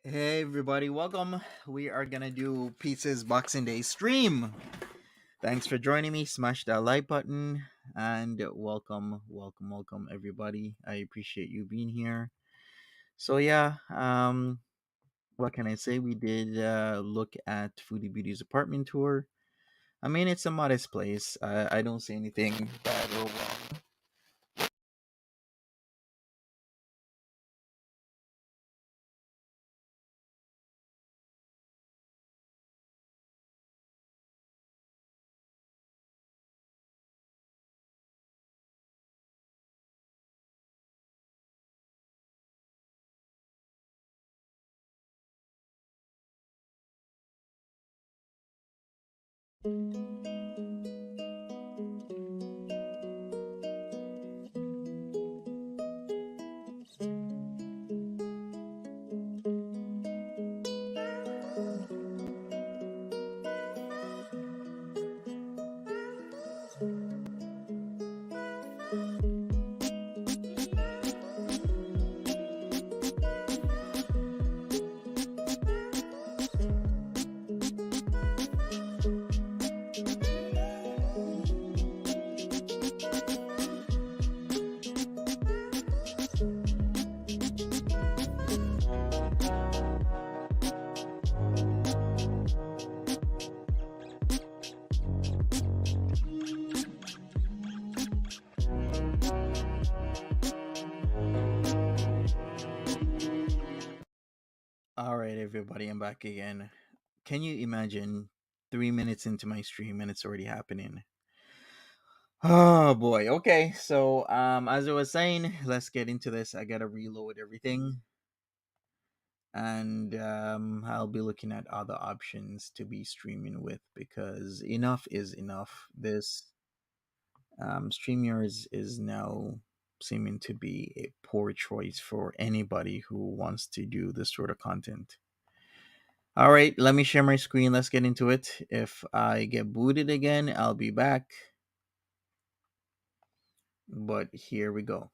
Hey everybody, welcome. We are gonna do Peetz's Boxing Day stream. Thanks for joining me. Smash that like button and welcome everybody. I appreciate you being here. So yeah, what can I say? We did look at Foodie Beauty's apartment tour. I mean, it's a modest place. I don't see anything bad or wrong. All right, everybody, I'm back again. Can you imagine 3 minutes into my stream and it's already happening? Oh boy. Okay. So as I was saying, let's get into this. I gotta reload everything. And I'll be looking at other options to be streaming with because enough is enough. This StreamYard is now seeming to be a poor choice for anybody who wants to do this sort of content. All right, let me share my screen. Let's get into it. If I get booted again, I'll be back. But here we go.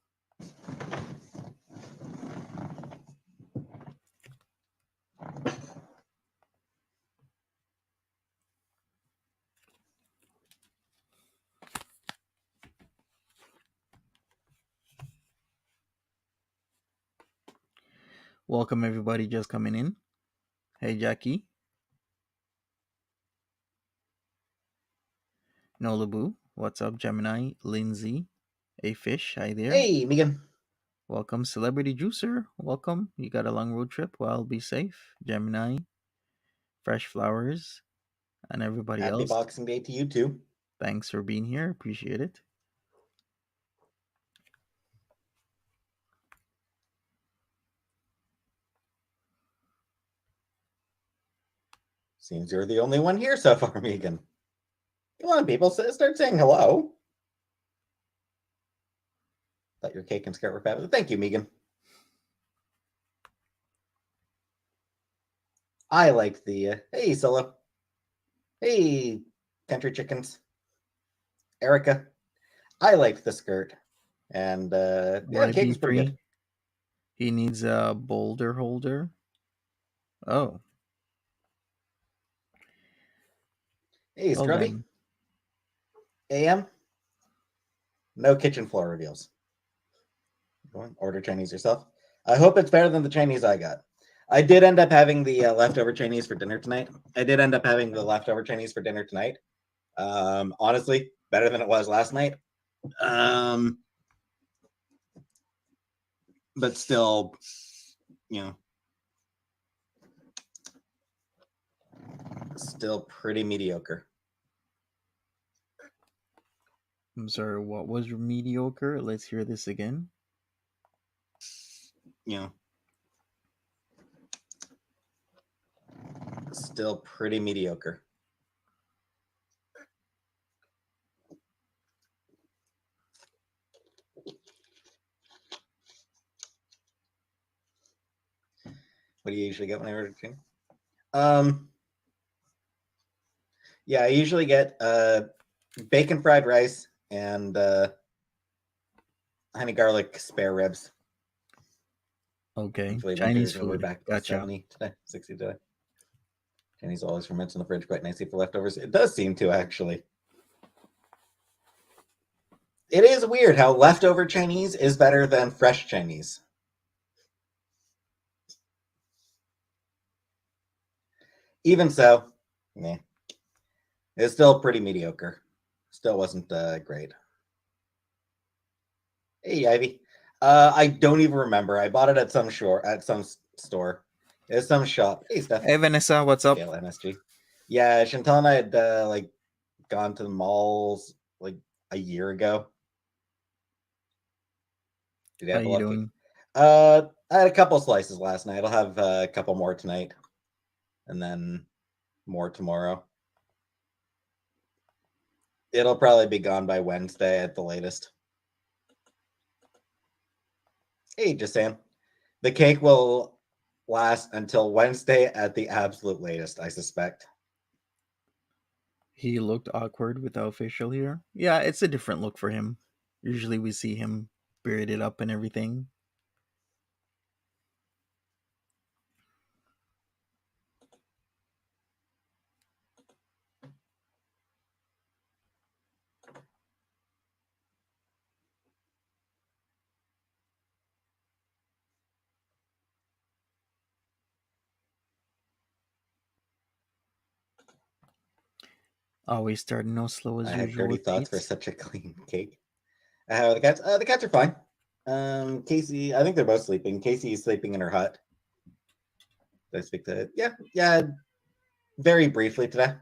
Welcome everybody just coming in. Hey Jackie. Nolabu. What's up, Gemini? Lindsay. Hey Fish, hi there. Hey, Megan. Welcome, Celebrity Juicer. Welcome. You got a long road trip? Well, be safe. Gemini. Fresh Flowers. And everybody Happy else. Boxing Day to you too. Thanks for being here. Appreciate it. Seems you're the only one here so far, Megan. Come on, people, start saying hello. Thought your cake and skirt were fabulous. Thank you, Megan. I like the hey, Solo. Hey, country chickens. Erica. I liked the skirt. And yeah, cake is pretty good. He needs a boulder holder. Oh. Hey, Well Scrubby. then. AM. No kitchen floor reveals. Go on, order Chinese yourself. I hope it's better than the Chinese I got. I did end up having the leftover Chinese for dinner tonight. Honestly, better than it was last night. But still, still pretty mediocre. I'm sorry, what was your mediocre? Let's hear this again. Still pretty mediocre. What do you usually get when I order chicken? Yeah, I usually get bacon fried rice and honey garlic spare ribs. Okay. Actually, Chinese we're food. back about Gotcha. 70 today, 60 today. Chinese always ferments in the fridge quite nicely for leftovers. It does seem to, actually. It is weird how leftover Chinese is better than fresh Chinese. Even so, yeah, it's still pretty mediocre. Still wasn't great. Hey, Ivy. I don't even remember. I bought it at some store. It's some shop. Hey, Steph. Hey, Vanessa, what's up? Gail MSG. Yeah, Chantal and I had like gone to the malls like a year ago. Did you How have a you lot of cake? doing? I had a couple slices last night. I'll have a couple more tonight, and then more tomorrow. It'll probably be gone by Wednesday at the latest. Hey, just saying. The cake will last until Wednesday at the absolute latest, I suspect. He looked awkward without facial hair. Yeah, it's a different look for him. Usually we see him bearded up and everything. Always starting no slow as I had usual dirty with thoughts for Peetz. such a clean cake. How are the cats? The cats are fine. Casey, I think they're both sleeping. Casey is sleeping in her hut. Did I speak to it? Yeah, very briefly today.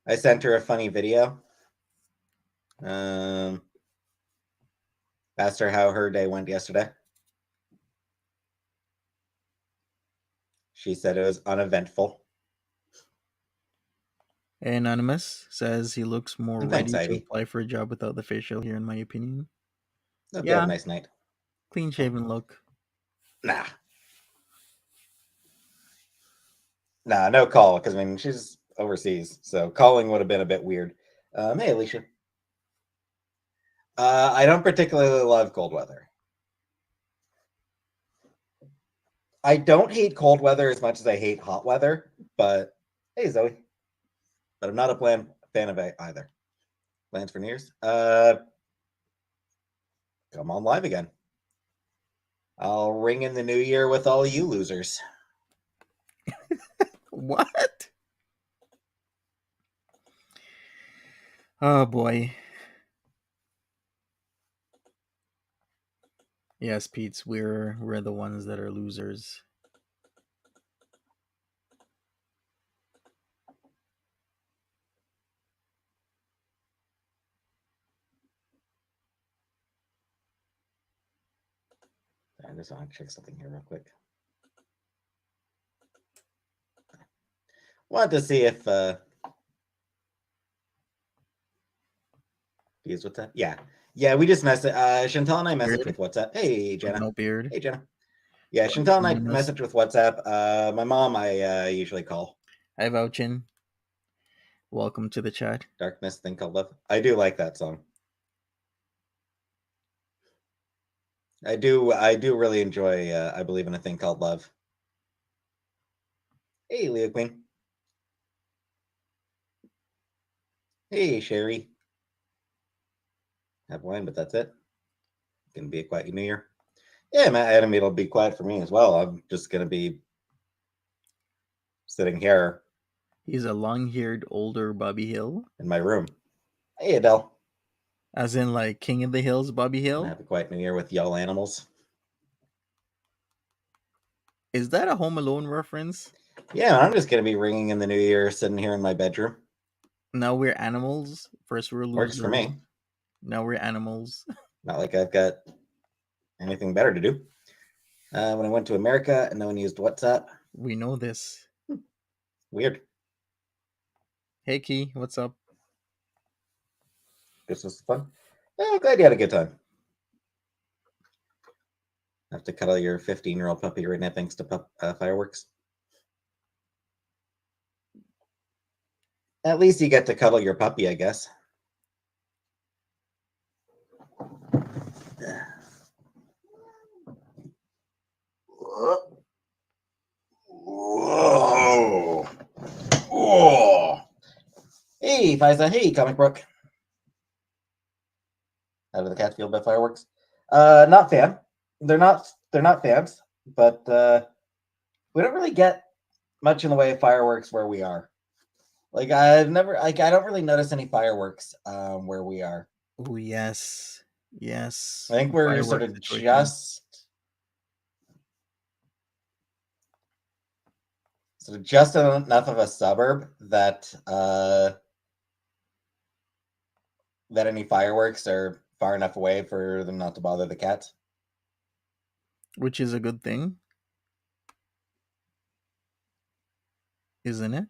I sent her a funny video. Asked her how her day went yesterday. She said it was uneventful. Anonymous says he looks more And thanks, ready to Ivy. apply for a job without the facial hair, in my opinion. Hope you have Yeah, a nice night. clean shaven look. Nah, no call, because I mean she's overseas, so calling would have been a bit weird. Hey, Alicia. I don't particularly love cold weather. I don't hate cold weather as much as I hate hot weather, but hey, Zoe. But I'm not a fan of it either. Plans for New Year's? Come on live again. I'll ring in the new year with all you losers. What? Oh boy. Yes, Pete's, we're the ones that are losers. I just want to check something here real quick. Wanted to see if because what's that? Yeah. We just messaged. Chantal and I messaged Beard? with WhatsApp. Hey, Jenna. No beard. Hey, Jenna. Yeah, Chantal and I Anonymous. messaged with WhatsApp. My mom, I usually call. Hi, Vouchin. Welcome to the chat. Darkness, Thing Called Love. I do like that song. I do really enjoy I Believe in a Thing Called Love. Hey, Leo Queen. Hey, Sherry. Have wine, but that's it. Gonna be a quiet New Year. Yeah, Matt Adam, it'll be quiet for me as well. I'm just gonna be sitting here He's a long-haired older Bobby Hill. in my room. Hey, Adele. As in like King of the Hills Bobby Gonna Hill? have a quiet New Year with y'all animals. Is that a Home Alone reference? Yeah, I'm just gonna be ringing in the New Year, sitting here in my bedroom. Now we're animals. First we're losers. Works for me. Now we're animals. Not like I've got anything better to do. When I went to America, no one used WhatsApp. We know this. Weird. Hey Key, what's up? This was fun. I'm glad you had a good time. Have to cuddle your 15-year-old puppy right now thanks to fireworks. At least you get to cuddle your puppy, I guess. Whoa. Whoa. Hey, Fiza. Hey, Comic Book. Out of the Catfield by fireworks. Not fan. They're not fans, but we don't really get much in the way of fireworks where we are. Like I don't really notice any fireworks where we are. Oh yes, yes. I think we're sort Firework of situation. just enough of a suburb that that any fireworks are far enough away for them not to bother the cats. Which is a good thing, isn't it?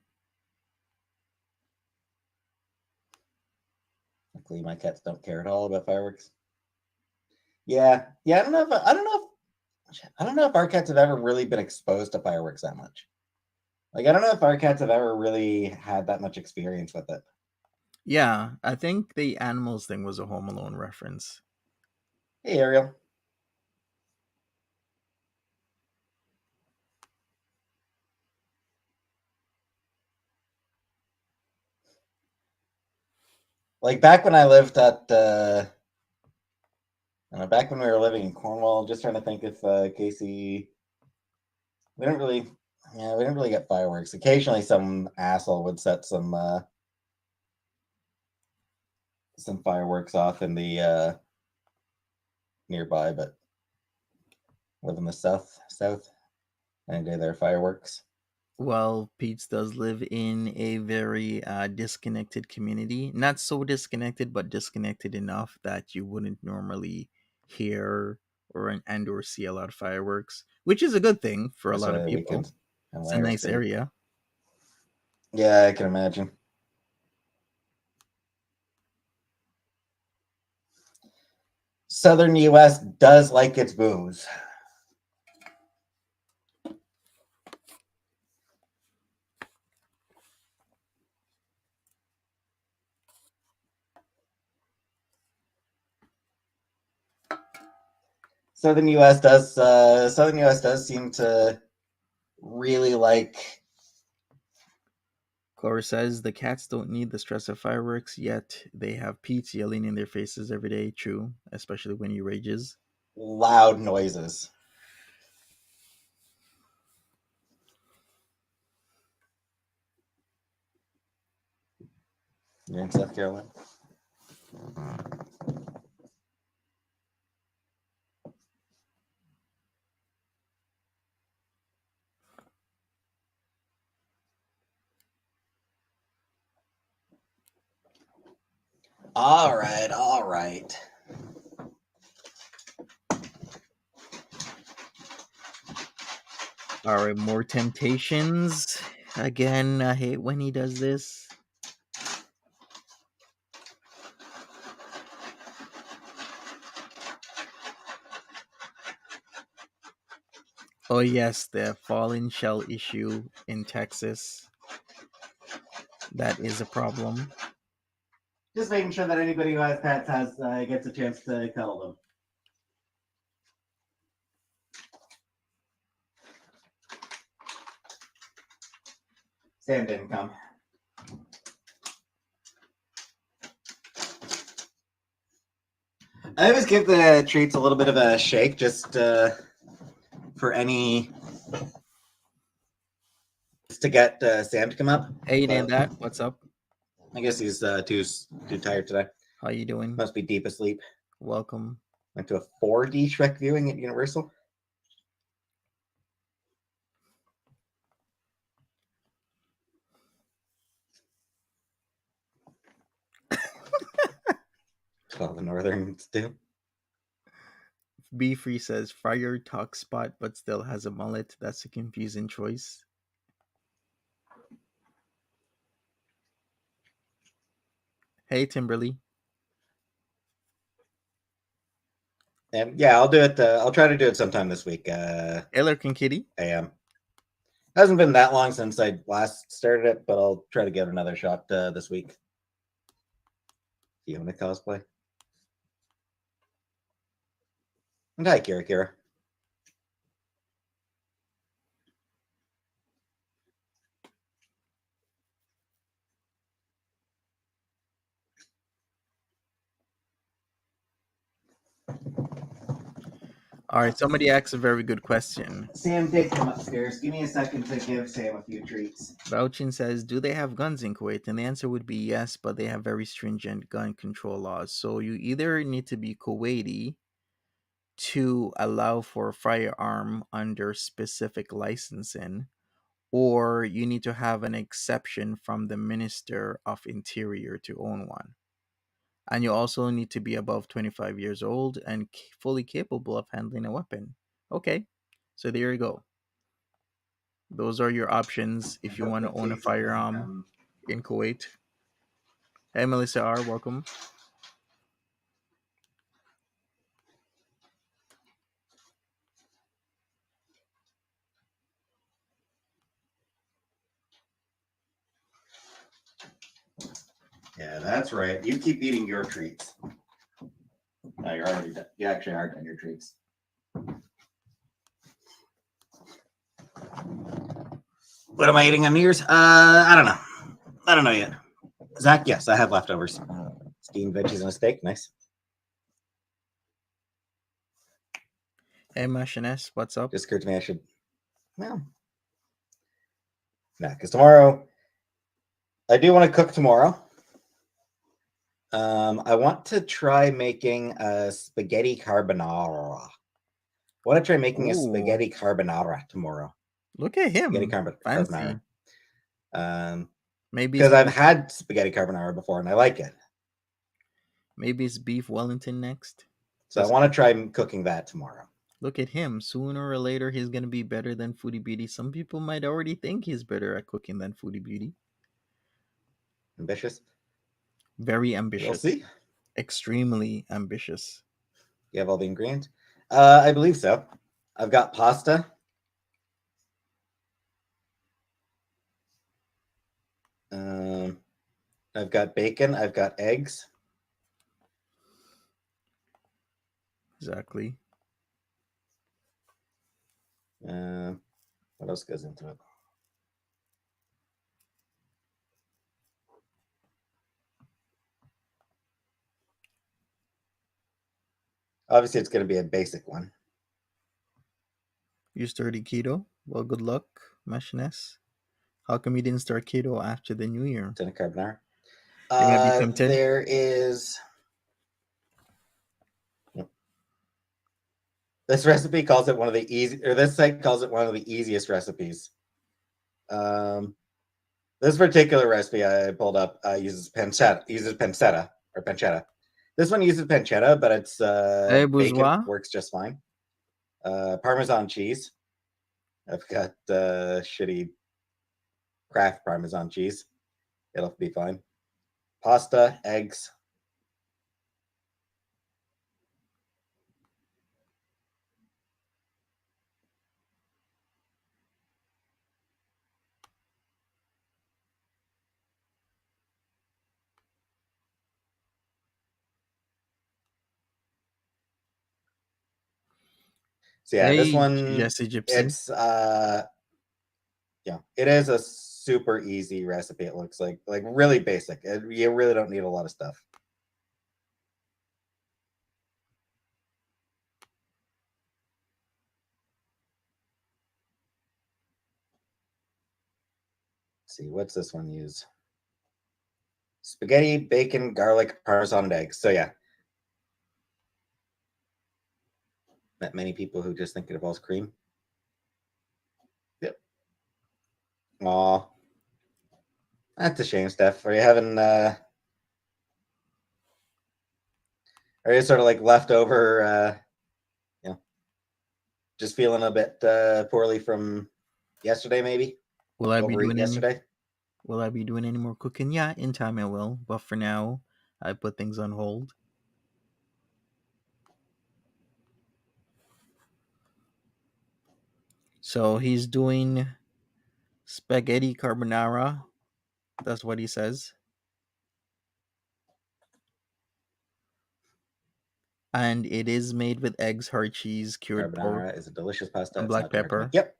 Luckily, my cats don't care at all about fireworks. Yeah. I don't know if our cats have ever really been exposed to fireworks that much. Like, I don't know if our cats have ever really had that much experience with it. Yeah, I think the animals thing was a Home Alone reference. Hey, Ariel. Like back when I lived at back when we were living in Cornwall, just trying to think if Casey, we didn't really, we didn't really get fireworks. Occasionally, some asshole would set some fireworks off in the nearby, but live in the south, any day there are fireworks. Well, Peetz does live in a very disconnected community. Not so disconnected, but disconnected enough that you wouldn't normally hear or see a lot of fireworks, which is a good thing for a lot of Especially the people. weekends in It's a Atlantic nice City. area. Yeah, I can imagine. Southern U.S. does like its booze. Southern U.S. does seem to really like. Cora says the cats don't need the stress of fireworks, yet they have Pete's yelling in their faces every day. True, especially when he rages. Loud noises. You're in South Carolina. All right. All right, more temptations. Again, I hate when he does this. Oh yes, the fallen shell issue in Texas. That is a problem. Just making sure that anybody who has pets gets a chance to cuddle them. Sam didn't come. I always give the treats a little bit of a shake, just for any, just to get Sam to come up. Hey, But that what's up? I guess he's too tired today. How you doing? Must be deep asleep. Welcome. Went to a 4D Shrek viewing at Universal. All the Northerns do. B Free says Fire talks spot but still has a mullet. That's a confusing choice. Hey Timberly. And yeah, I'll do it. I'll try to do it sometime this week. Ellerkin Kitty. AM. Hasn't been that long since I last started it, but I'll try to give it another shot this week. Fiona cosplay. And hi, Kira. All right, somebody asked a very good question. Sam did come upstairs. Give me a second to give Sam a few treats. Bouchin says, "Do they have guns in Kuwait?" And the answer would be yes, but they have very stringent gun control laws. So you either need to be Kuwaiti to allow for a firearm under specific licensing, or you need to have an exception from the Minister of Interior to own one. And you also need to be above 25 years old and fully capable of handling a weapon. Okay, so there you go. Those are your options if you want to own a firearm in Kuwait. Hey, Melissa R., welcome. Yeah, that's right. You keep eating your treats. No, you're already done. You actually are done your treats. What am I eating on New Year's? I don't know. I don't know yet. Zach, yes, I have leftovers. Steamed veggies and a steak. Nice. Hey, Machines, what's up? Just occurred to me I should. Well, nah, because tomorrow I do want to cook tomorrow. I want to try making a spaghetti carbonara. I want to try making a spaghetti carbonara tomorrow. Look at him. Spaghetti Fancy. carbonara. Maybe because I've had spaghetti carbonara before and I like it. Maybe it's beef Wellington next. So I want to try cooking that tomorrow. Look at him. Sooner or later, he's going to be better than Foodie Beauty. Some people might already think he's better at cooking than Foodie Beauty. Ambitious? Very ambitious. We'll see. Extremely ambitious. You have all the ingredients? I believe so. I've got pasta. I've got bacon. I've got eggs. Exactly. What else goes into it? Obviously, it's going to be a basic one. You started keto? Well, good luck, Machines. How come you didn't start keto after the new year? Tin carbonara. You might be tempted. There is. This recipe calls it one of the easy, or this site calls it one of the easiest recipes. This particular recipe I pulled up uses pancetta. This one uses pancetta, but it's bacon works just fine. Parmesan cheese. I've got shitty Kraft Parmesan cheese. It'll be fine. Pasta, eggs. So yeah, this one, Jesse Gypsy. it's yeah, it is a super easy recipe. It looks like really basic. You really don't need a lot of stuff. Let's see, what's this one use? Spaghetti, bacon, garlic, Parmesan, and eggs. So yeah, not many people who just think it involves cream. Yep. Aw, that's a shame, Steph. Are you having are you sort of like leftover just feeling a bit poorly from yesterday, maybe? Will I be doing yesterday? Will I be doing any more cooking? Yeah, in time I will. But for now, I put things on hold. So he's doing spaghetti carbonara. That's what he says. And it is made with eggs, hard cheese, cured Carbonara pork, is a delicious pasta and black pepper. Yep.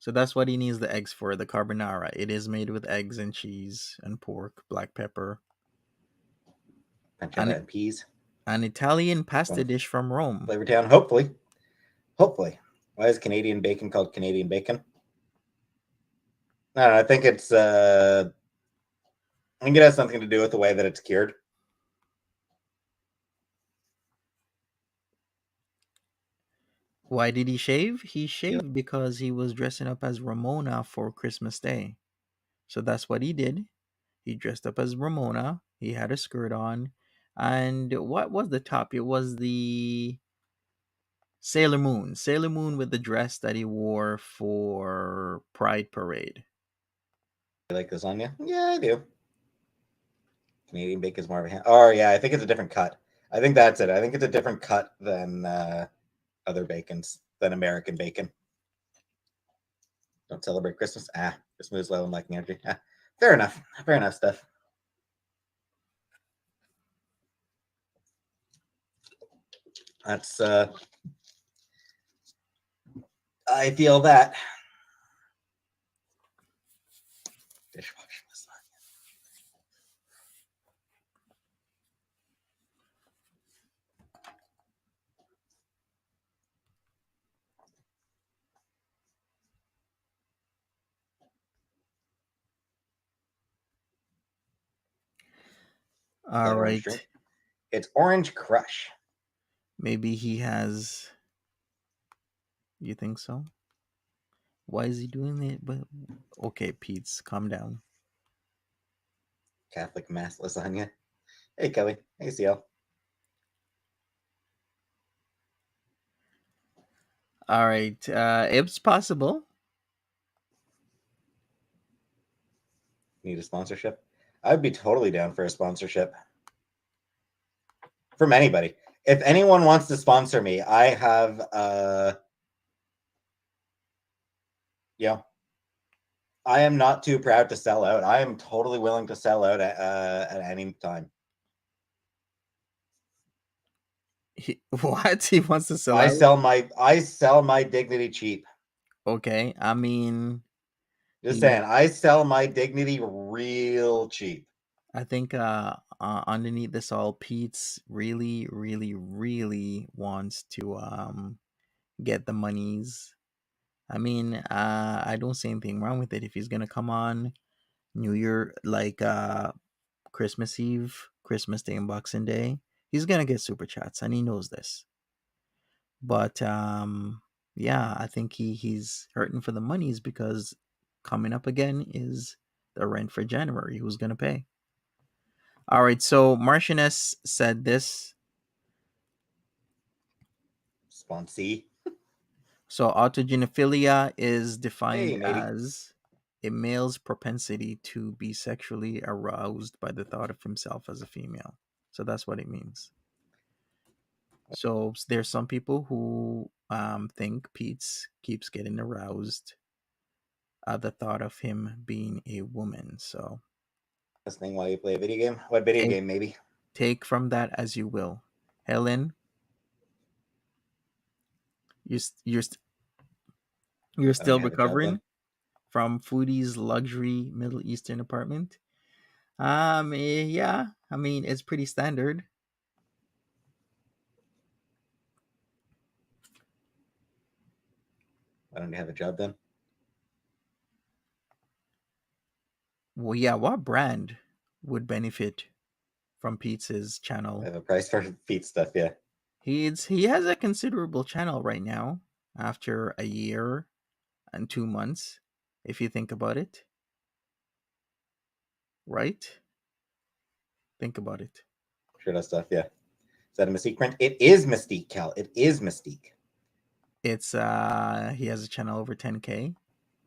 So that's what he needs the eggs for, the carbonara. It is made with eggs and cheese and pork, black pepper. Pancetta and peas. An Italian pasta From dish from Rome. Flavortown. Hopefully. Why is Canadian bacon called Canadian bacon? I don't know, I think it's I think it has something to do with the way that it's cured. Why did he shave? He shaved because he was dressing up as Ramona for Christmas Day. So that's what he did. He dressed up as Ramona. He had a skirt on. And what was the top? It was the Sailor Moon. Sailor Moon with the dress that he wore for Pride Parade. You like lasagna? Yeah, I do. Canadian bacon is more of a Oh, yeah, I think it's a different cut. I think that's it. I think it's a different cut than other bacons, than American bacon. Don't celebrate Christmas? Christmas is low and lacking energy. Fair enough. Fair enough, stuff. That's I feel that. Dishwashing lasagna. All Orange right. drink. It's Orange Crush. Maybe he has. You think so? Why is he doing it? But okay, Peetz, calm down. Catholic Mass lasagna. Hey, Kelly. Hey, CL. All right. It's possible. Need a sponsorship? I'd be totally down for a sponsorship from anybody. If anyone wants to sponsor me, I have I am not too proud to sell out. I am totally willing to sell out at any time. What? He wants to sell I out? sell my dignity cheap. Okay. I mean, Just he. saying, I sell my dignity real cheap. I think underneath this all, Pete's really, really, really wants to get the monies. I mean, I don't see anything wrong with it if he's gonna come on New Year, like Christmas Eve, Christmas Day, and Boxing Day. He's gonna get super chats, and he knows this. But yeah, I think he's hurting for the monies because coming up again is the rent for January. Who's gonna pay? All right, so Martinez said this. Sponsee. So autogenophilia is Hey, defined matey. as a male's propensity to be sexually aroused by the thought of himself as a female. So that's what it means. So there's some people who think Pete's keeps getting aroused at the thought of him being a woman. So Listening while you play a video game? What video take game, maybe? take from that as you will. Helen, you s- you're I don't still have a job then. recovering from Foodie's luxury Middle Eastern apartment. Yeah, I mean it's pretty standard. I don't have a job then. Well, yeah, what brand would benefit from Pete's I channel? have a price for feet stuff, yeah. He has a considerable channel right now after a year and 2 months, if you think about it. Right? Think about it. Sure does stuff, yeah. Is that a Mystique print? It is Mystique, Cal. It is Mystique. It's he has a channel over 10K.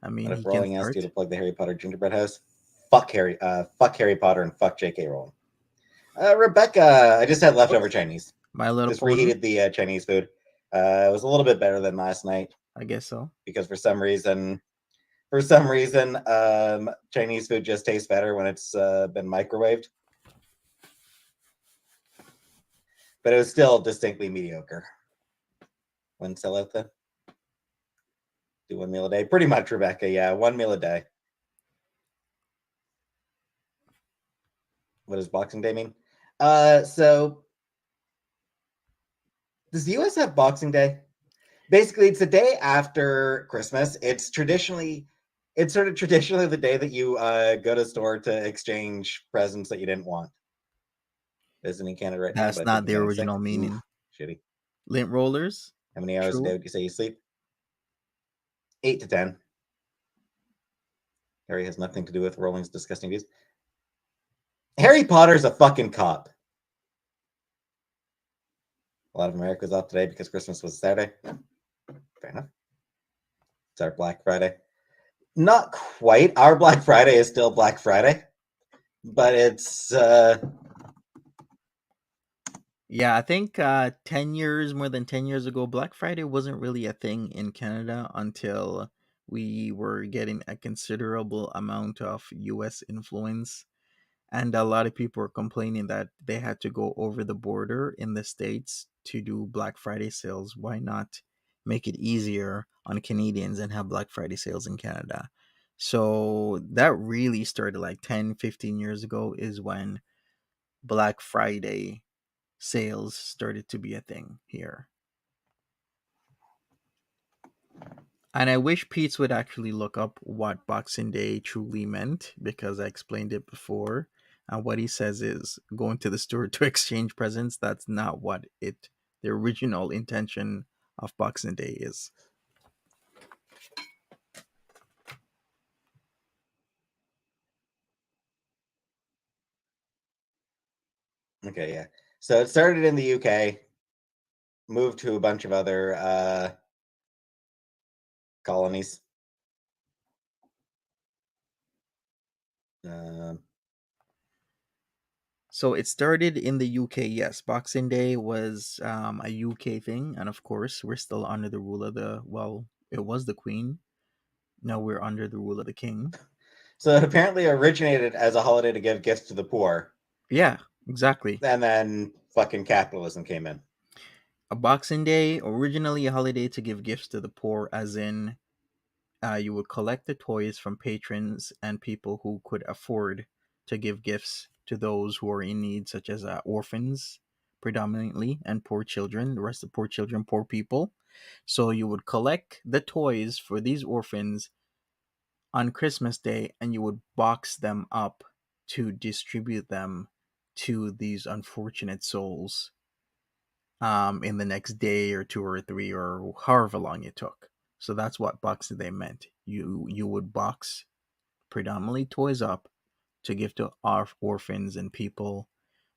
I mean, What if he can Rowling asked you start. to plug the Harry Potter gingerbread house? Fuck Harry Potter and fuck J.K. Rowling. Rebecca, I just had leftover Chinese. My Little Just Pony. reheated the Chinese food. It was a little bit better than last night I guess so. because for some reason, Chinese food just tastes better when it's been microwaved. But it was still distinctly mediocre. When sell out then? Do one meal a day? Pretty much, Rebecca. Yeah, one meal a day. What does Boxing Day mean? So Does the US have Boxing Day? Basically, it's the day after Christmas. It's sort of traditionally the day that you go to the store to exchange presents that you didn't want. Isn't in Canada right now, That's but I think not it's the getting sick. original Oof, meaning. shitty. Lint rollers? How many hours a day True. would you say you sleep? 8 to 10. Harry has nothing to do with Rowling's disgusting views. Harry Potter's a fucking cop. A lot of America's off today because Christmas was Saturday. Fair enough. It's our Black Friday. Not quite. Our Black Friday is still Black Friday, but it's Yeah, I think 10 years, more than 10 years ago, Black Friday wasn't really a thing in Canada until we were getting a considerable amount of US influence. And a lot of people were complaining that they had to go over the border in the States to do Black Friday sales. Why not make it easier on Canadians and have Black Friday sales in Canada? So that really started like 10, 15 years ago, is when Black Friday sales started to be a thing here. And I wish Peetz would actually look up what Boxing Day truly meant, because I explained it before. And what he says is going to the store to exchange presents. That's not what the original intention of Boxing Day is. okay. Yeah. So it started in the UK, moved to a bunch of other colonies. Um, So it started in the UK. Yes, Boxing Day was a UK thing, and of course, we're still under the rule of it was the Queen. Now we're under the rule of the King. so it apparently originated as a holiday to give gifts to the poor, Yeah, exactly. and then fucking capitalism came in. A Boxing Day, originally a holiday to give gifts to the poor, as in you would collect the toys from patrons and people who could afford to give gifts to those who are in need, such as orphans, predominantly, and poor children. The rest of poor children, poor people. So you would collect the toys for these orphans on Christmas Day, and you would box them up to distribute them to these unfortunate souls in the next day or two or three or however long it took. So that's what Boxing Day meant. You would box predominantly toys up to give to our orphans and people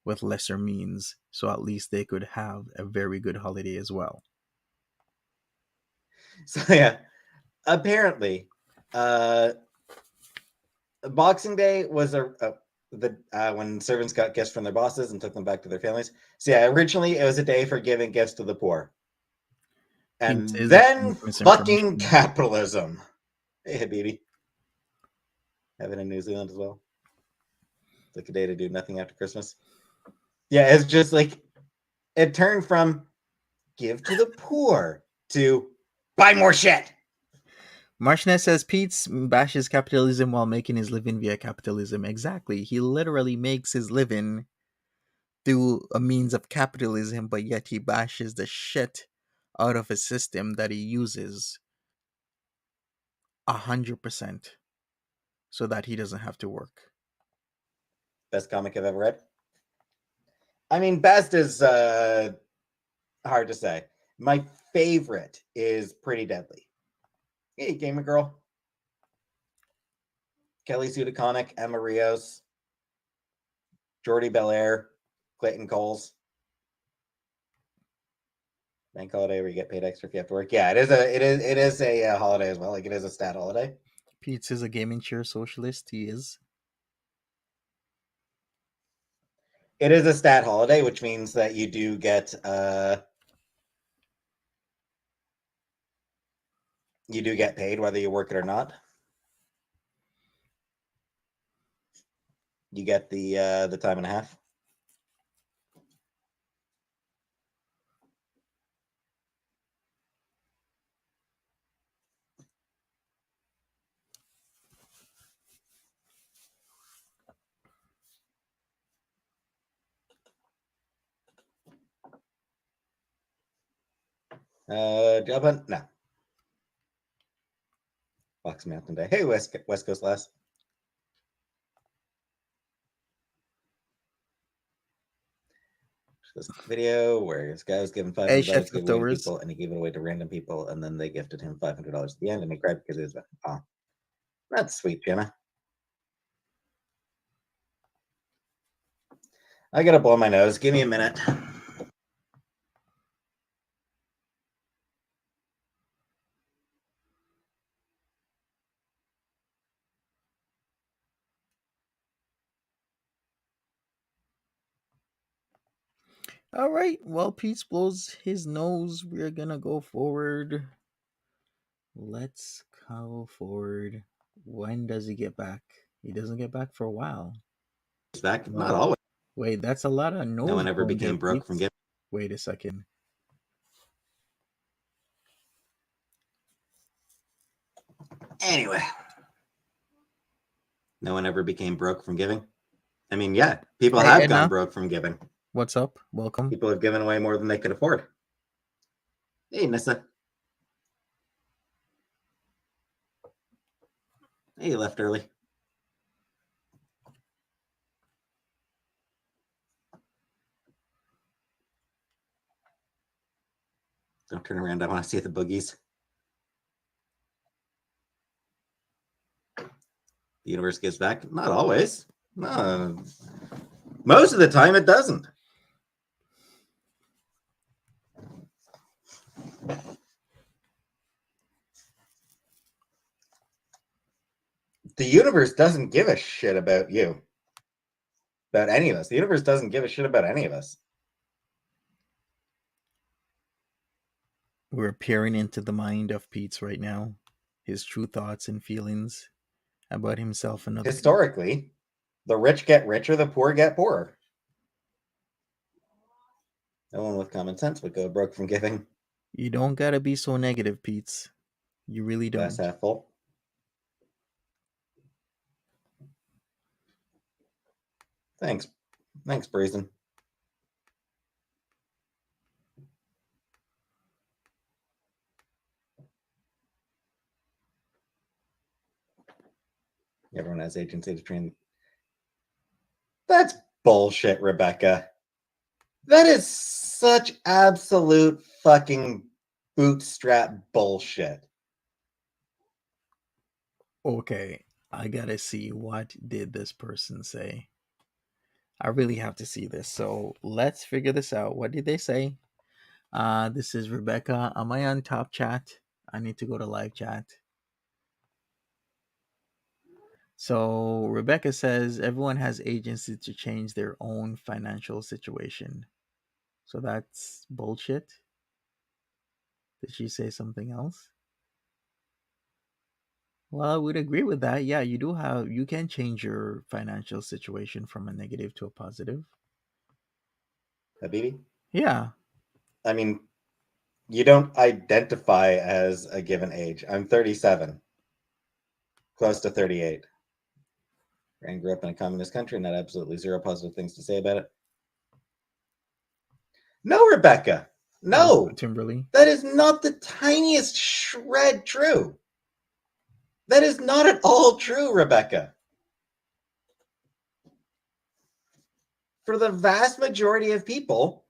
with lesser means, so at least they could have a very good holiday as well. So yeah, apparently, uh, Boxing Day was the when servants got gifts from their bosses and took them back to their families. So yeah, originally it was a day for giving gifts to the poor, Pete's and is a then fucking misinformation. capitalism. Hey, baby, have it in New Zealand as well. It's like a day to do nothing after Christmas. Yeah, it's just like it turned from give to the poor to buy more shit. Marshnet says Pete's bashes capitalism while making his living via capitalism. Exactly. He literally makes his living through a means of capitalism, but yet he bashes the shit out of a system that he uses 100% so that he doesn't have to work. Best comic I've ever read. I mean, best is hard to say. My favorite is Pretty Deadly. Hey, Gamer Girl. Kelly Sudaconic, Emma Rios, Jordy Belair, Clayton Coles. Bank holiday where you get paid extra if you have to work. Yeah, it is a holiday as well. Like it is a stat holiday. Pete's is a gaming chair socialist. He is. It is a stat holiday, which means that you do get paid whether you work it or not. You get the time and a half. Job hunt? No. Box Mountain Day. Hey, West Coast lass. This video where this guy was given Hey, $500 chef to give away to leftovers. people, and he gave it away to random people, and then they gifted him $500 at the end, and he cried because it was oh, that's sweet, Jenna. I gotta blow my nose. Give me a minute. All right. Well, Peetz blows his nose. We're gonna go forward. Let's go forward. When does he get back? He doesn't get back for a while. He's back. Not Well, always. wait, that's a lot of No nose one ever blowing there, became broke from Peetz. giving. Wait a second. Anyway, no one ever became broke from giving. I mean, yeah, people Hey, have Edna. gone broke from giving. What's up? Welcome. People have given away more than they could afford. Hey, Nissa. Hey, you left early. Don't turn around. I want to see the boogies. The universe gives back. Not always. No. Most of the time, it doesn't. The universe doesn't give a shit about you, about any of us. The universe doesn't give a shit about any of us. We're peering into the mind of Peetz right now. His true thoughts and feelings about himself and other people. Historically, the rich get richer, the poor get poorer. No one with common sense would go broke from giving. You don't gotta be so negative, Peetz. You really Glass don't. half full. Thanks. Thanks, Brazen. Everyone has agency to train. That's bullshit, Rebecca. That is such absolute fucking bootstrap bullshit. Okay, I gotta see what did this person say. I really have to see this. So let's figure this out. What did they say? This is Rebecca. Am I on top chat? I need to go to live chat. So Rebecca says everyone has agency to change their own financial situation. So that's bullshit. Did she say something else? Well, I would agree with that. Yeah, you can change your financial situation from a negative to a positive. Habibi? Yeah. I mean, you don't identify as a given age. I'm 37, close to 38. And grew up in a communist country and had absolutely zero positive things to say about it. No, Rebecca. No. Timberly. That is not the tiniest shred true. That is not at all true, Rebecca. For the vast majority of people,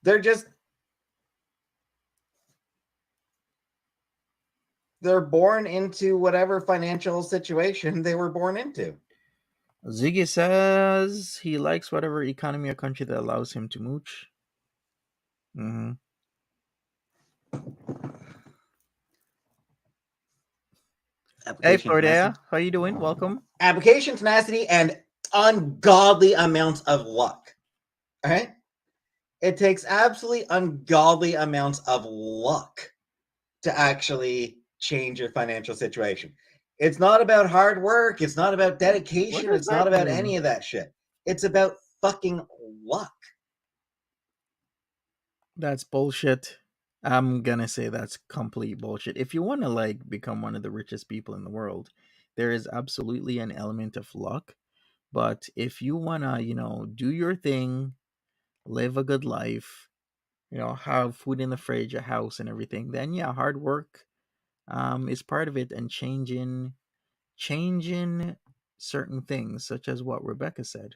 they're born into whatever financial situation they were born into. Ziggy says he likes whatever economy or country that allows him to mooch. Mm-hmm. Hey, Florida, how you doing? Welcome. Application tenacity and ungodly amounts of luck. All right? It takes absolutely ungodly amounts of luck to actually change your financial situation. It's not about hard work. It's not about dedication. It's not about any of that shit. It's about fucking luck. That's bullshit. I'm gonna say that's complete bullshit. If you want to like become one of the richest people in the world, there is absolutely an element of luck. But if you wanna, do your thing, live a good life, have food in the fridge, a house, and everything, then yeah, hard work is part of it, and changing certain things, such as what Rebecca said,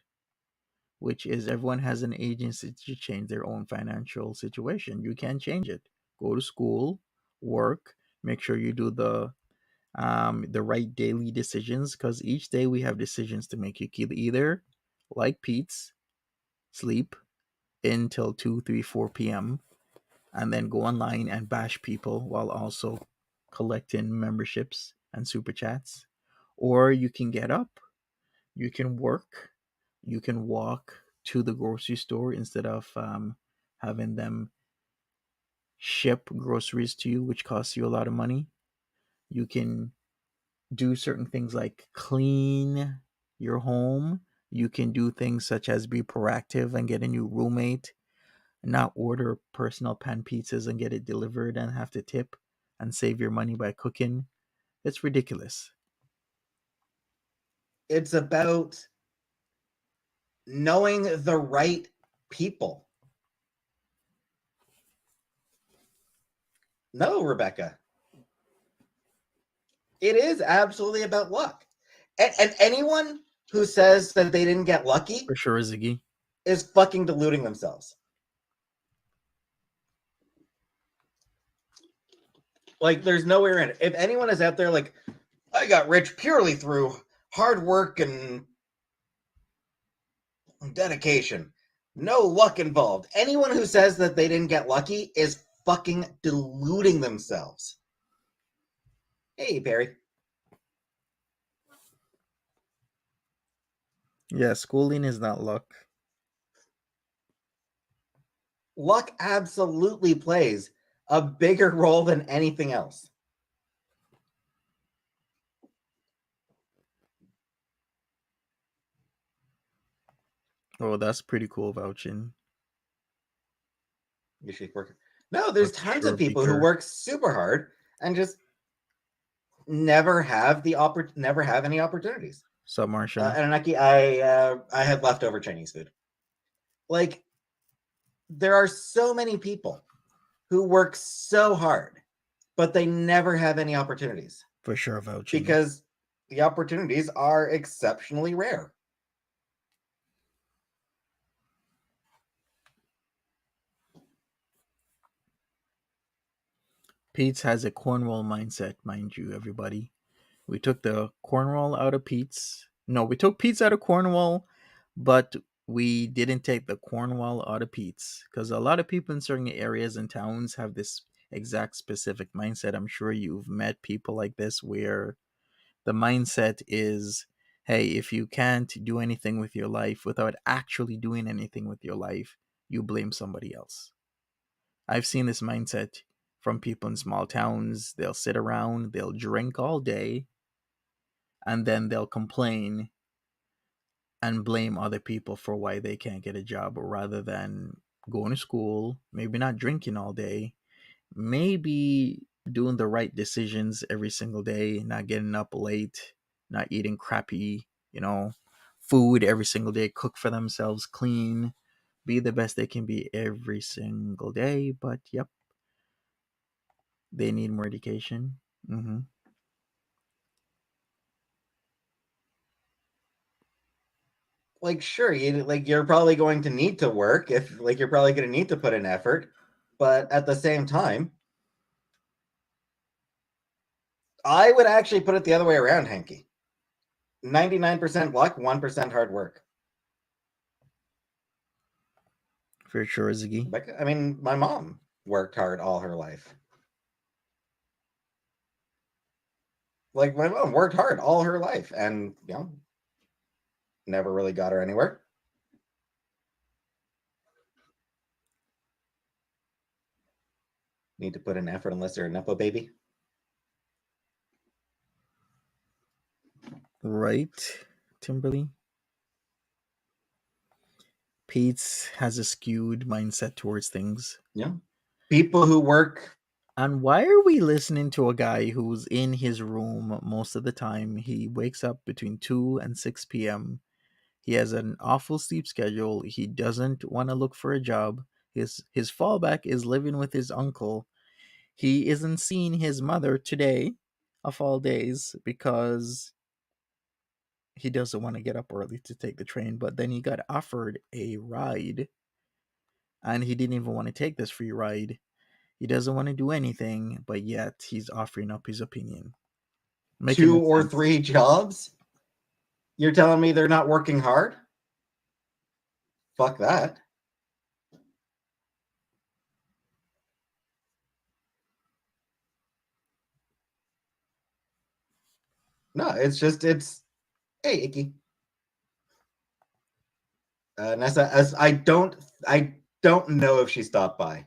which is everyone has an agency to change their own financial situation. You can change it. Go to school, work, make sure you do the right daily decisions, because each day we have decisions to make. You can either, like Pete's, sleep until 2, 3, 4 p.m. and then go online and bash people while also collecting memberships and super chats. Or you can get up, you can work, you can walk to the grocery store instead of having them ship groceries to you, which costs you a lot of money. You can do certain things like clean your home. You can do things such as be proactive and get a new roommate, not order personal pan pizzas and get it delivered and have to tip and save your money by cooking. It's ridiculous. It's about knowing the right people. No, Rebecca. It is absolutely about luck. And anyone who says that they didn't get lucky For sure, Ziggy. is fucking deluding themselves. Like, there's nowhere in it. If anyone is out there like, I got rich purely through hard work and dedication, no luck involved. Anyone who says that they didn't get lucky is fucking deluding themselves. Hey, Barry. Yeah, schooling is not luck. Luck absolutely plays a bigger role than anything else. Oh, that's pretty cool vouching. You should work. No, there's For tons sure, of people who Beaker. work super hard and just never have never have any opportunities. Sup, Marsha? And Anaki, I had leftover Chinese food. Like, there are so many people who work so hard, but they never have any opportunities For sure, vouching. because the opportunities are exceptionally rare. Pete's has a Cornwall mindset, mind you, everybody. We took the Cornwall out of Pete's. No, we took Pete's out of Cornwall, but we didn't take the Cornwall out of Pete's, because a lot of people in certain areas and towns have this exact specific mindset. I'm sure you've met people like this where the mindset is, hey, if you can't do anything with your life without actually doing anything with your life, you blame somebody else. I've seen this mindset from people in small towns. They'll sit around, they'll drink all day, and then they'll complain and blame other people for why they can't get a job, rather than going to school, maybe not drinking all day, maybe doing the right decisions every single day, not getting up late, not eating crappy, you know, food every single day, cook for themselves, clean, be the best they can be every single day. But yep, they need more education. Like, sure, you're probably going to need to work if like you're probably going to need to put in effort, but at the same time, I would actually put it the other way around, Hanky. 99% luck, 1% hard work. For sure, Ziggy. I mean, my mom worked hard all her life. Like, my mom worked hard all her life and, never really got her anywhere. Need to put in effort unless they're a Nepo baby. Right, Timberly? Pete's has a skewed mindset towards things. Yeah. People who work. And why are we listening to a guy who's in his room most of the time? He wakes up between 2 and 6 p.m. He has an awful sleep schedule. He doesn't want to look for a job. His fallback is living with his uncle. He isn't seeing his mother today, of all days, because he doesn't want to get up early to take the train. But then he got offered a ride, and he didn't even want to take this free ride. He doesn't want to do anything, but yet he's offering up his opinion. Making 2 no or sense. 3 jobs? You're telling me they're not working hard? Fuck that. No, it's hey, Icky. Nessa, as I don't know if she stopped by.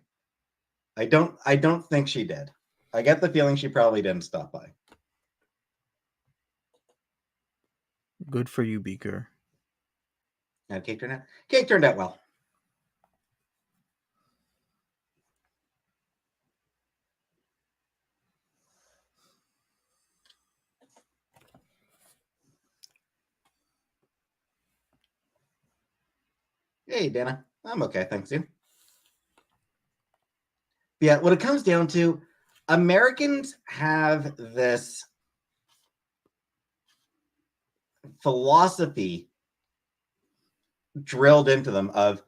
I don't think she did. I get the feeling she probably didn't stop by. Good for you, Beaker. Cake turned out. Cake turned out well. Hey, Dana. I'm okay, thanks you. Yeah, what it comes down to, Americans have this philosophy drilled into them of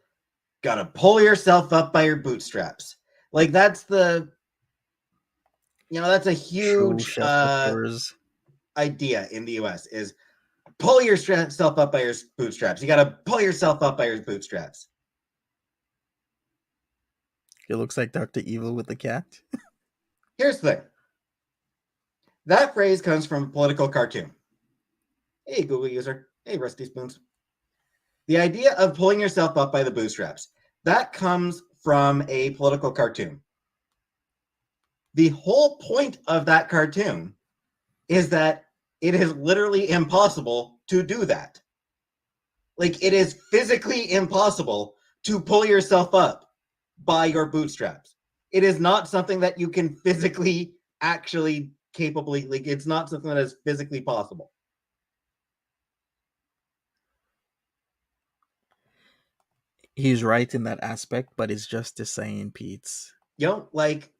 gotta pull yourself up by your bootstraps. Like that's a huge idea in the US is pull yourself up by your bootstraps. You gotta pull yourself up by your bootstraps. It looks like Dr. Evil with the cat. Here's the thing. That phrase comes from a political cartoon. Hey, Google user. Hey, Rusty Spoons. The idea of pulling yourself up by the bootstraps, that comes from a political cartoon. The whole point of that cartoon is that it is literally impossible to do that. Like, it is physically impossible to pull yourself up by your bootstraps. It is not something that you can physically actually capably, like, it's not something that is physically possible. He's right in that aspect, but it's just the saying, Peetz. Like,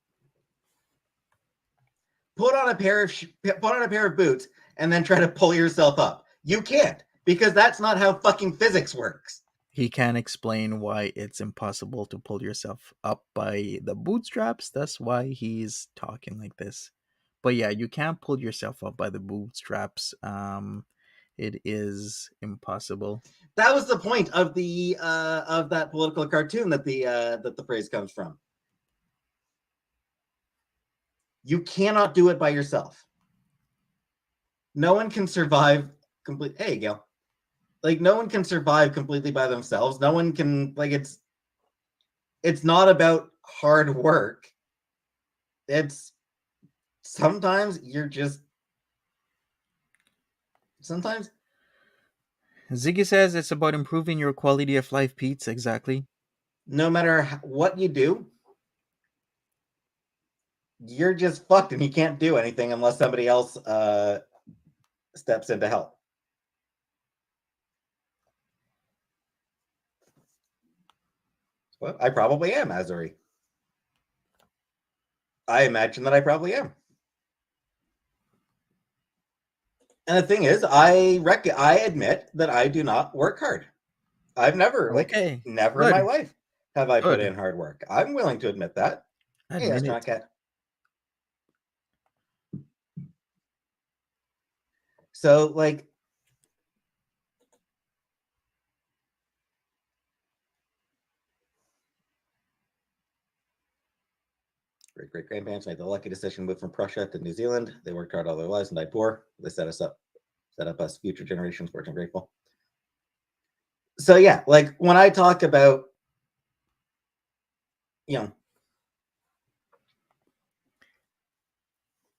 put on a pair of boots and then try to pull yourself up. You can't, because that's not how fucking physics works. He can't explain why it's impossible to pull yourself up by the bootstraps. That's why he's talking like this. But yeah, you can't pull yourself up by the bootstraps. It is impossible. That was the point of the of that political cartoon that the phrase comes from. You cannot do it by yourself. No one can survive complete. Hey, Gail. Like, no one can survive completely by themselves. No one can, like, it's not about hard work. It's sometimes Ziggy says it's about improving your quality of life, Peetz. Exactly. No matter what you do, you're just fucked and you can't do anything unless somebody else steps in to help. Well, I probably am, Azuri. I imagine that I probably am. And the thing is, I admit that I do not work hard. I've never, never in my life have I put in hard work. I'm willing to admit that. Hey, Astronaut Cat. So, like, great-great-grandparents made the lucky decision to move from Prussia to New Zealand. They worked hard all their lives and died poor. They set up us future generations, we're grateful. So yeah, like when I talk about,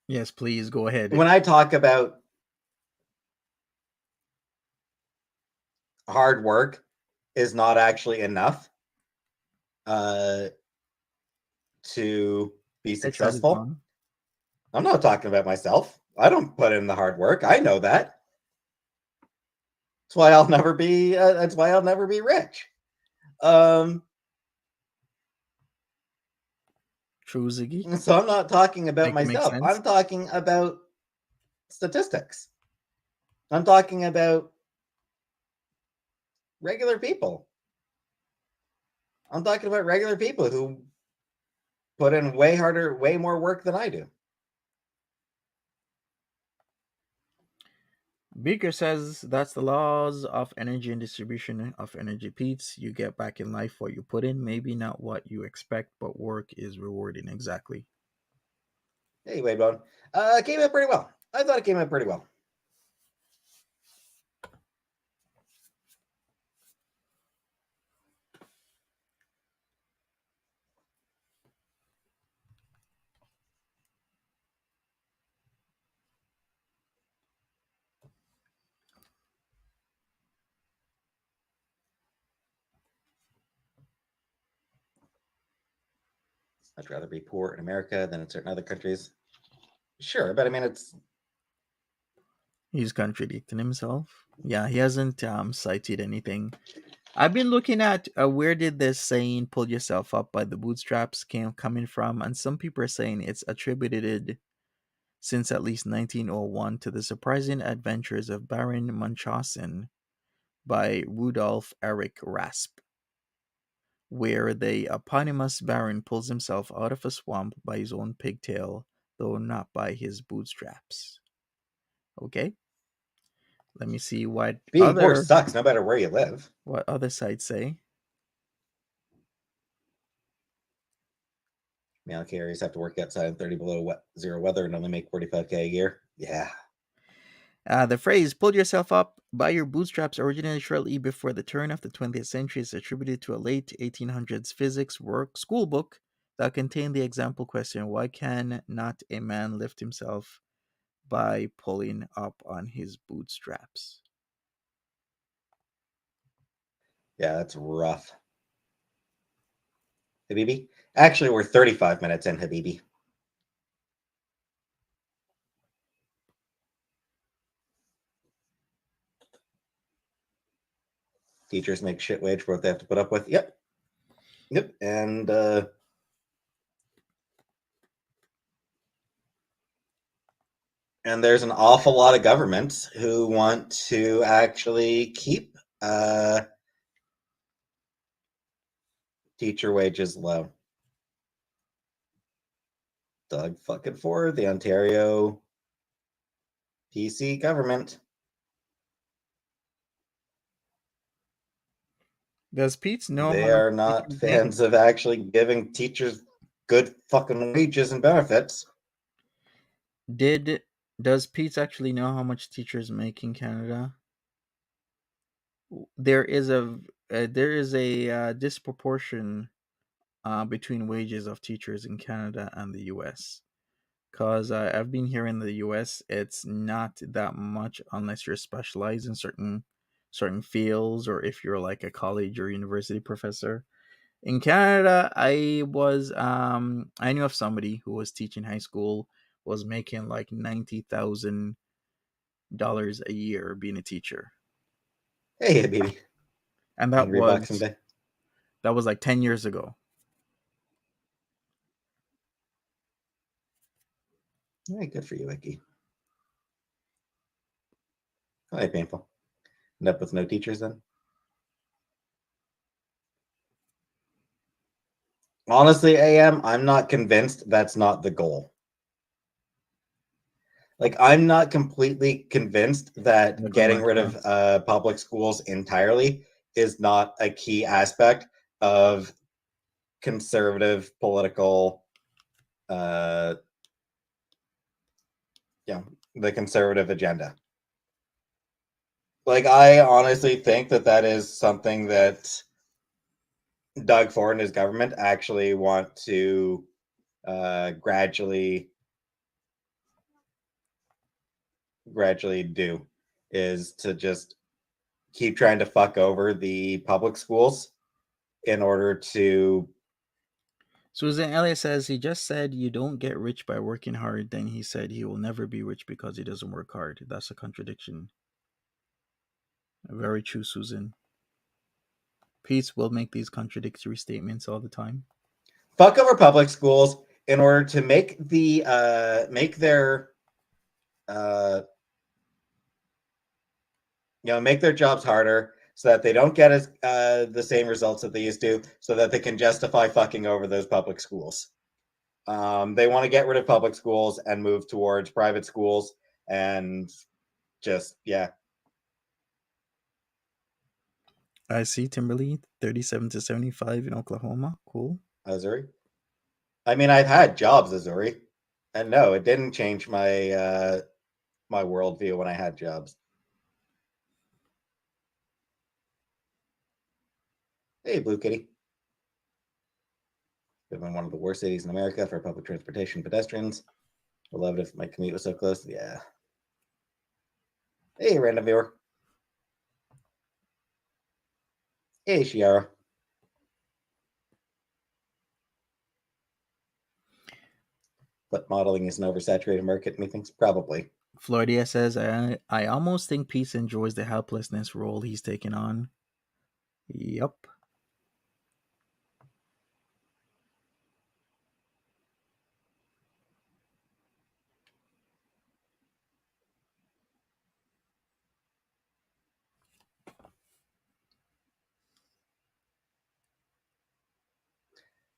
yes, please go ahead. When I talk about hard work is not actually enough to be successful, I'm not talking about myself. I don't put in the hard work. I know that. That's why I'll never be. That's why I'll never be rich. True, Ziggy. So I'm not talking about Makes myself. sense. I'm talking about statistics. I'm talking about regular people. I'm talking about regular people who put in way harder, way more work than I do. Beaker says that's the laws of energy and distribution of energy. Peetz, you get back in life what you put in. Maybe not what you expect, but work is rewarding. Exactly. Hey, Wade it came out pretty well. I thought it came out pretty well. I'd rather be poor in America than in certain other countries. Sure, but I mean, it's He's contradicting himself. Yeah, he hasn't cited anything. I've been looking at where did this saying "pull yourself up by the bootstraps" coming from, and some people are saying it's attributed since at least 1901 to the surprising adventures of Baron Munchausen by Rudolf Erich Rasp, where the eponymous baron pulls himself out of a swamp by his own pigtail, though not by his bootstraps. Okay, let me see being poor sucks no matter where you live. what other sites say. Mail carriers have to work outside in 30 below zero weather and only make 45K a year. Yeah. The phrase "pull yourself up by your bootstraps" originated shortly before the turn of the 20th century. Is attributed to a late 1800s physics school book that contained the example question: "Why can not a man lift himself by pulling up on his bootstraps?" Yeah, that's rough. Habibi? Actually, we're 35 minutes in, Habibi. Teachers make shit wage for what they have to put up with. Yep. Yep. And there's an awful lot of governments who want to actually keep teacher wages low. Doug fucking Ford, the Ontario PC government. Does Peetz know how They much are not teachers make? fans of actually giving teachers good fucking wages and benefits. Did does Peetz actually know how much teachers make in Canada? There is a disproportion between wages of teachers in Canada and the U.S. Because I've been here in the U.S., it's not that much unless you're specialized in certain fields or if you're like a college or university professor. In Canada, I knew of somebody who was teaching high school, was making like $90,000 a year being a teacher, Hey, baby. and Angry Boxing Day. that was like 10 years ago. Hey, good for you, Icky. Hi, painful. End up with no teachers then? Honestly, AM, I'm not convinced that's not the goal. Like, I'm not completely convinced that getting rid of public schools entirely is not a key aspect of conservative political, the conservative agenda. Like, I honestly think that is something that Doug Ford and his government actually want to gradually do, is to just keep trying to fuck over the public schools in order to. Susan Elliott says he just said you don't get rich by working hard. Then he said he will never be rich because he doesn't work hard. That's a contradiction. Very true, Susan. Peetz will make these contradictory statements all the time. Fuck over public schools, in order to make make their make their jobs harder, so that they don't get as the same results that they used to, so that they can justify fucking over those public schools. They want to get rid of public schools and move towards private schools, and just I see Timberley 37-75 in Oklahoma. Cool. Missouri. I mean, I've had jobs, Missouri, and no, it didn't change my my worldview when I had jobs. Hey, Blue Kitty. Live in one of the worst cities in America for public transportation and pedestrians. Would love it if my commute was so close. Yeah. Hey, random viewer. Hey, Shiara. But modeling is an oversaturated market, methinks? Probably. Floridia says, I almost think Peetz enjoys the helplessness role he's taken on. Yup.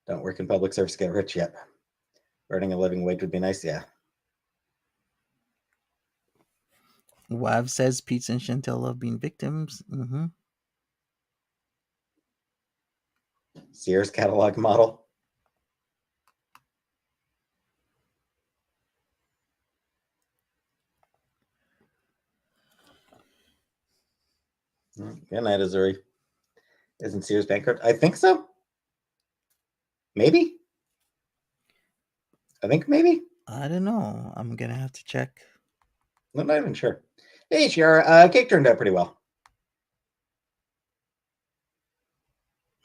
Don't work in public service, get rich yet. Earning a living wage would be nice, yeah. Wav says Peetz and Chantel love being victims. Mm-hmm. Sears catalog model. Good night, Missouri. Isn't Sears bankrupt? I think so. Maybe. I think maybe. I don't know. I'm gonna have to check. I'm not even sure. Hey, Shiara. Cake turned out pretty well.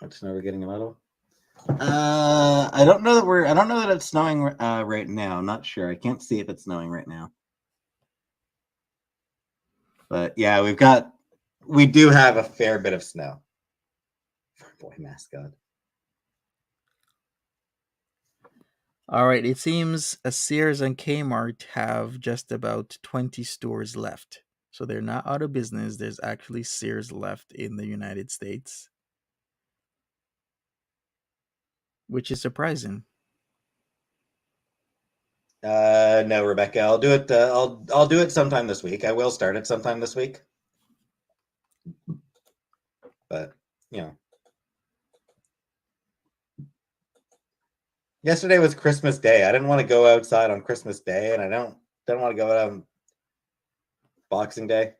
What's now we're getting a model? I don't know that it's snowing right now. I'm not sure. I can't see if it's snowing right now. But yeah, we do have a fair bit of snow. Boy, mascot. All right, it seems a Sears and Kmart have just about 20 stores left. So they're not out of business. There's actually Sears left in the United States, which is surprising. No, Rebecca. I'll do it. I'll do it sometime this week. I will start it sometime this week. But yesterday was Christmas Day. I didn't want to go outside on Christmas Day, and I don't want to go out on Boxing Day.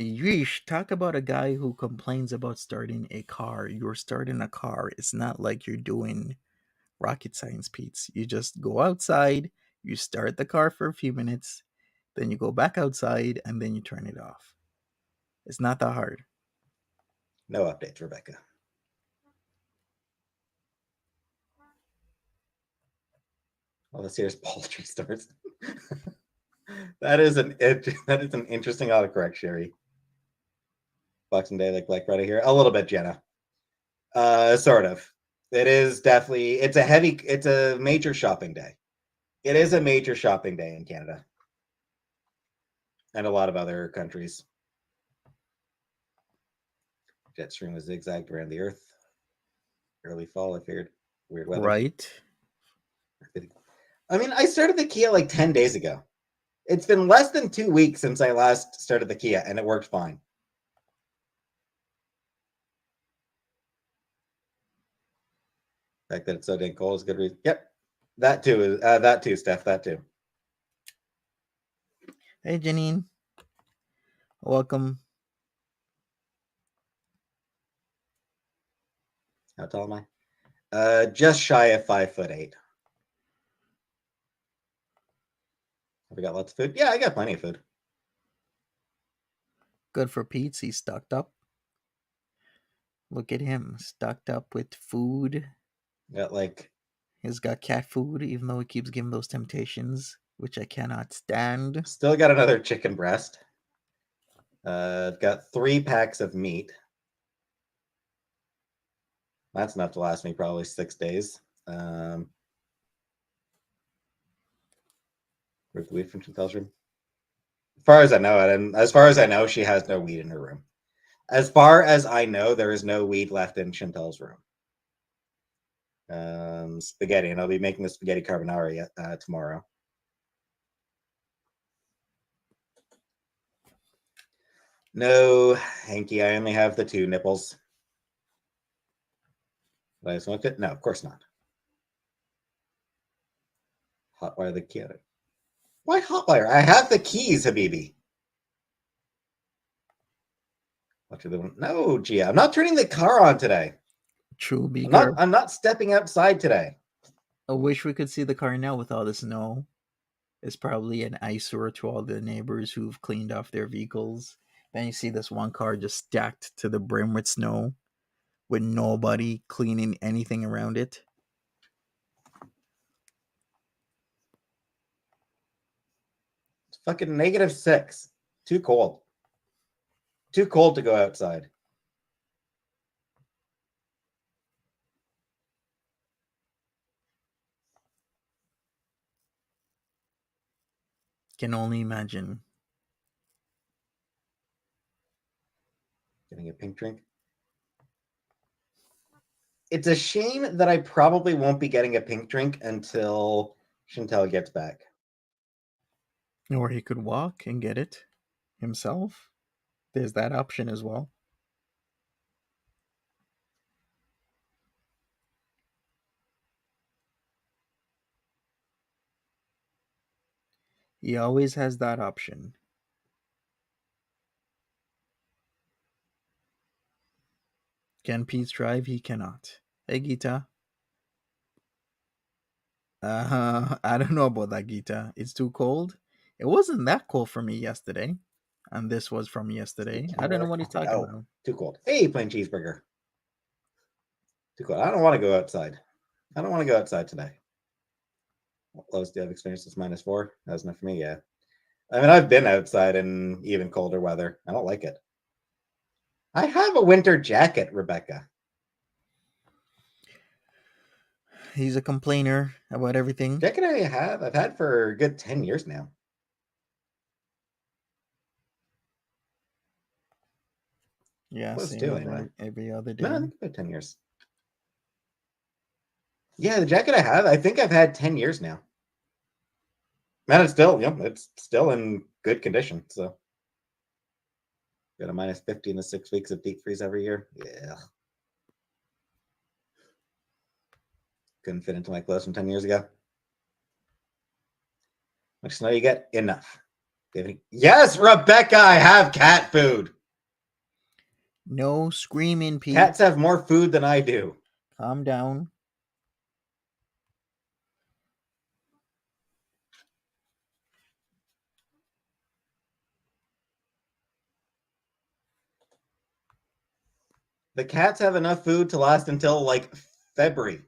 Yeesh, talk about a guy who complains about starting a car. You're starting a car. It's not like you're doing rocket science, Peetz. You just go outside, you start the car for a few minutes, then you go back outside, and then you turn it off. It's not that hard. No updates, Rebecca. All the Sears poultry stores. that is an interesting autocorrect, Sherry. Boxing Day, like Black Friday here, a little bit, Jenna. Sort of. It is definitely. It's a major shopping day. It is a major shopping day in Canada and a lot of other countries. Jet stream was zigzagged around the Earth. Early fall, I figured. Weird weather. Right. I mean, I started the Kia like 10 days ago. It's been less than 2 weeks since I last started the Kia, and it worked fine. The fact that it's so dang cold is a good reason. Yep. That too, Steph. That too. Hey, Janine. Welcome. How tall am I? Just shy of 5'8". Have I got lots of food? Yeah, I got plenty of food. Good for Peetz. He's stocked up. Look at him, stocked up with food. He's got cat food, even though he keeps giving those temptations, which I cannot stand. Still got another chicken breast. I've got 3 packs of meat. That's enough to last me probably 6 days. Remove the weed from Chantel's room. As far as I know, and as far as I know, she has no weed in her room. As far as I know, there is no weed left in Chantel's room. Spaghetti, and I'll be making the spaghetti carbonara tomorrow. No, Hanky, I only have the 2 nipples. Did I smoke it? No, of course not. Hotwire the key. Why hotwire? I have the keys, Habibi. No, Gia, I'm not turning the car on today. True, Beaker. I'm not stepping outside today. I wish we could see the car now with all the snow. It's probably an eyesore to all the neighbors who've cleaned off their vehicles. Then you see this one car just stacked to the brim with snow, with nobody cleaning anything around it. It's fucking -6. Too cold. Too cold to go outside. Can only imagine. Getting a pink drink. It's a shame that I probably won't be getting a pink drink until Chantel gets back. Or he could walk and get it himself. There's that option as well. He always has that option. Can Peetz drive? He cannot. Hey, Gita. I don't know about that, Gita. It's too cold. It wasn't that cold for me yesterday. And this was from yesterday. I don't know what he's talking about. Too cold. Hey, plain cheeseburger. Too cold. I don't want to go outside. I don't want to go outside today. What lows do you have experienced this -4? That's enough for me, yeah. I mean, I've been outside in even colder weather. I don't like it. I have a winter jacket, Rebecca. He's a complainer about everything. Jacket I've had for a good 10 years now. Yeah, Close same to with anyway. every other day. No, I think about 10 years. Yeah, the jacket I think I've had 10 years now. Man, it's still in good condition. So got a -50 in the 6 weeks of deep freeze every year. Yeah. Couldn't fit into my clothes from 10 years ago. How much snow you get? Enough. Yes, Rebecca, I have cat food. No screaming, Pete. Cats have more food than I do. Calm down. The cats have enough food to last until like February.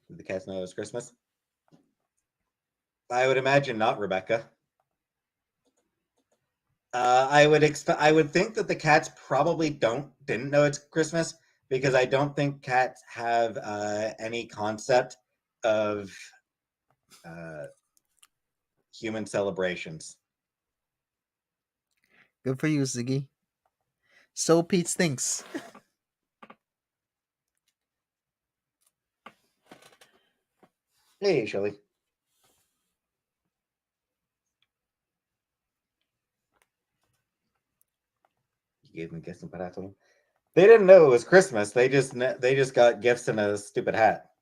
Did the cats know it was Christmas? I would imagine not, Rebecca. I would think that the cats probably didn't know it's Christmas because I don't think cats have any concept of human celebrations. Good for you, Ziggy. So Pete thinks. Hey, Shelly. You gave me gifts and parato. They didn't know it was Christmas. They just got gifts and a stupid hat.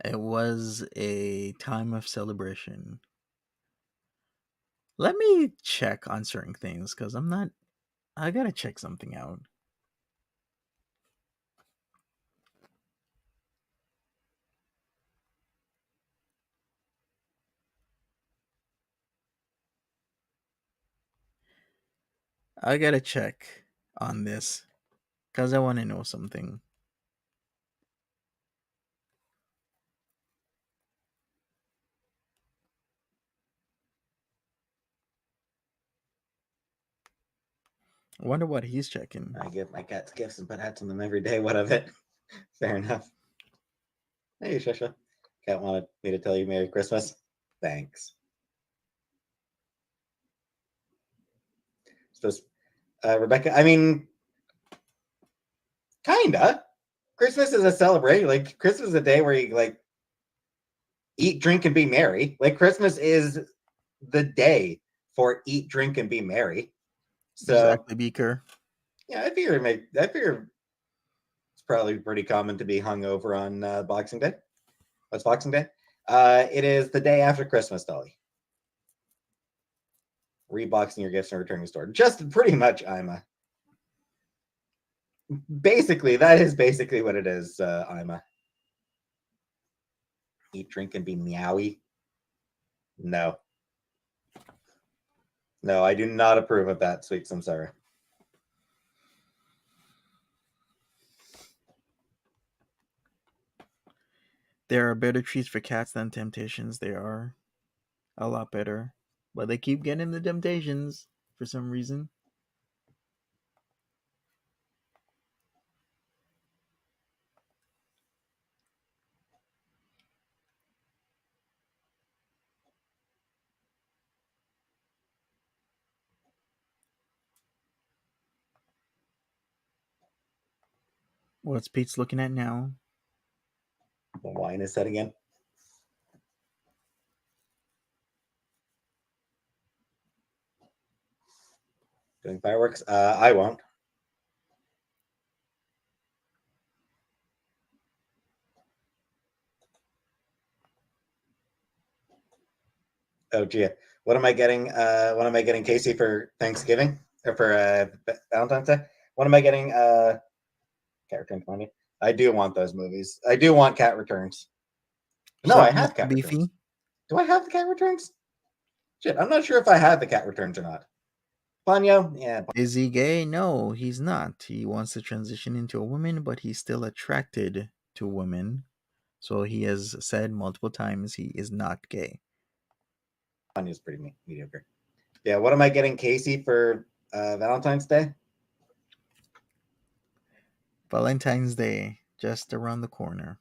It was a time of celebration. Let me check on certain things because I gotta check something out. I gotta check on this because I want to know something. I wonder what he's checking. I give my cats gifts and put hats on them every day. What of it? Fair enough. Hey, Shusha. Cat wanted me to tell you Merry Christmas. Thanks. Supposed, Rebecca, I mean, kinda. Christmas is a celebration. Like, Christmas is a day where you, like, eat, drink, and be merry. Like, Christmas is the day for eat, drink, and be merry. So, Exactly, Beaker. yeah, I figure it's probably pretty common to be hungover on Boxing Day. What's Boxing Day? It is the day after Christmas, Dolly. Reboxing your gifts and returning the store. Just pretty much, Ima. Basically, that is basically what it is, Ima. Eat, drink, and be meowy. No. No, I do not approve of that, Sweet Samsara. There are better treats for cats than temptations. They are a lot better. But they keep getting the temptations for some reason. What's Pete's looking at now? The wine is set again. Doing fireworks? I won't. Oh gee. What am I getting? What am I getting Casey for Thanksgiving? Or for Valentine's Day? What am I getting? Cat Returns Money. I do want those movies. I do want Cat Returns. No, I Something have extra Cat beefy. Returns. Do I have the Cat Returns? Shit, I'm not sure if I have the Cat Returns or not. Ponyo? Yeah. Is he gay? No, he's not. He wants to transition into a woman, but he's still attracted to women. So he has said multiple times he is not gay. Ponyo's pretty mediocre. Yeah, what am I getting Casey for Valentine's Day? Valentine's Day, just around the corner.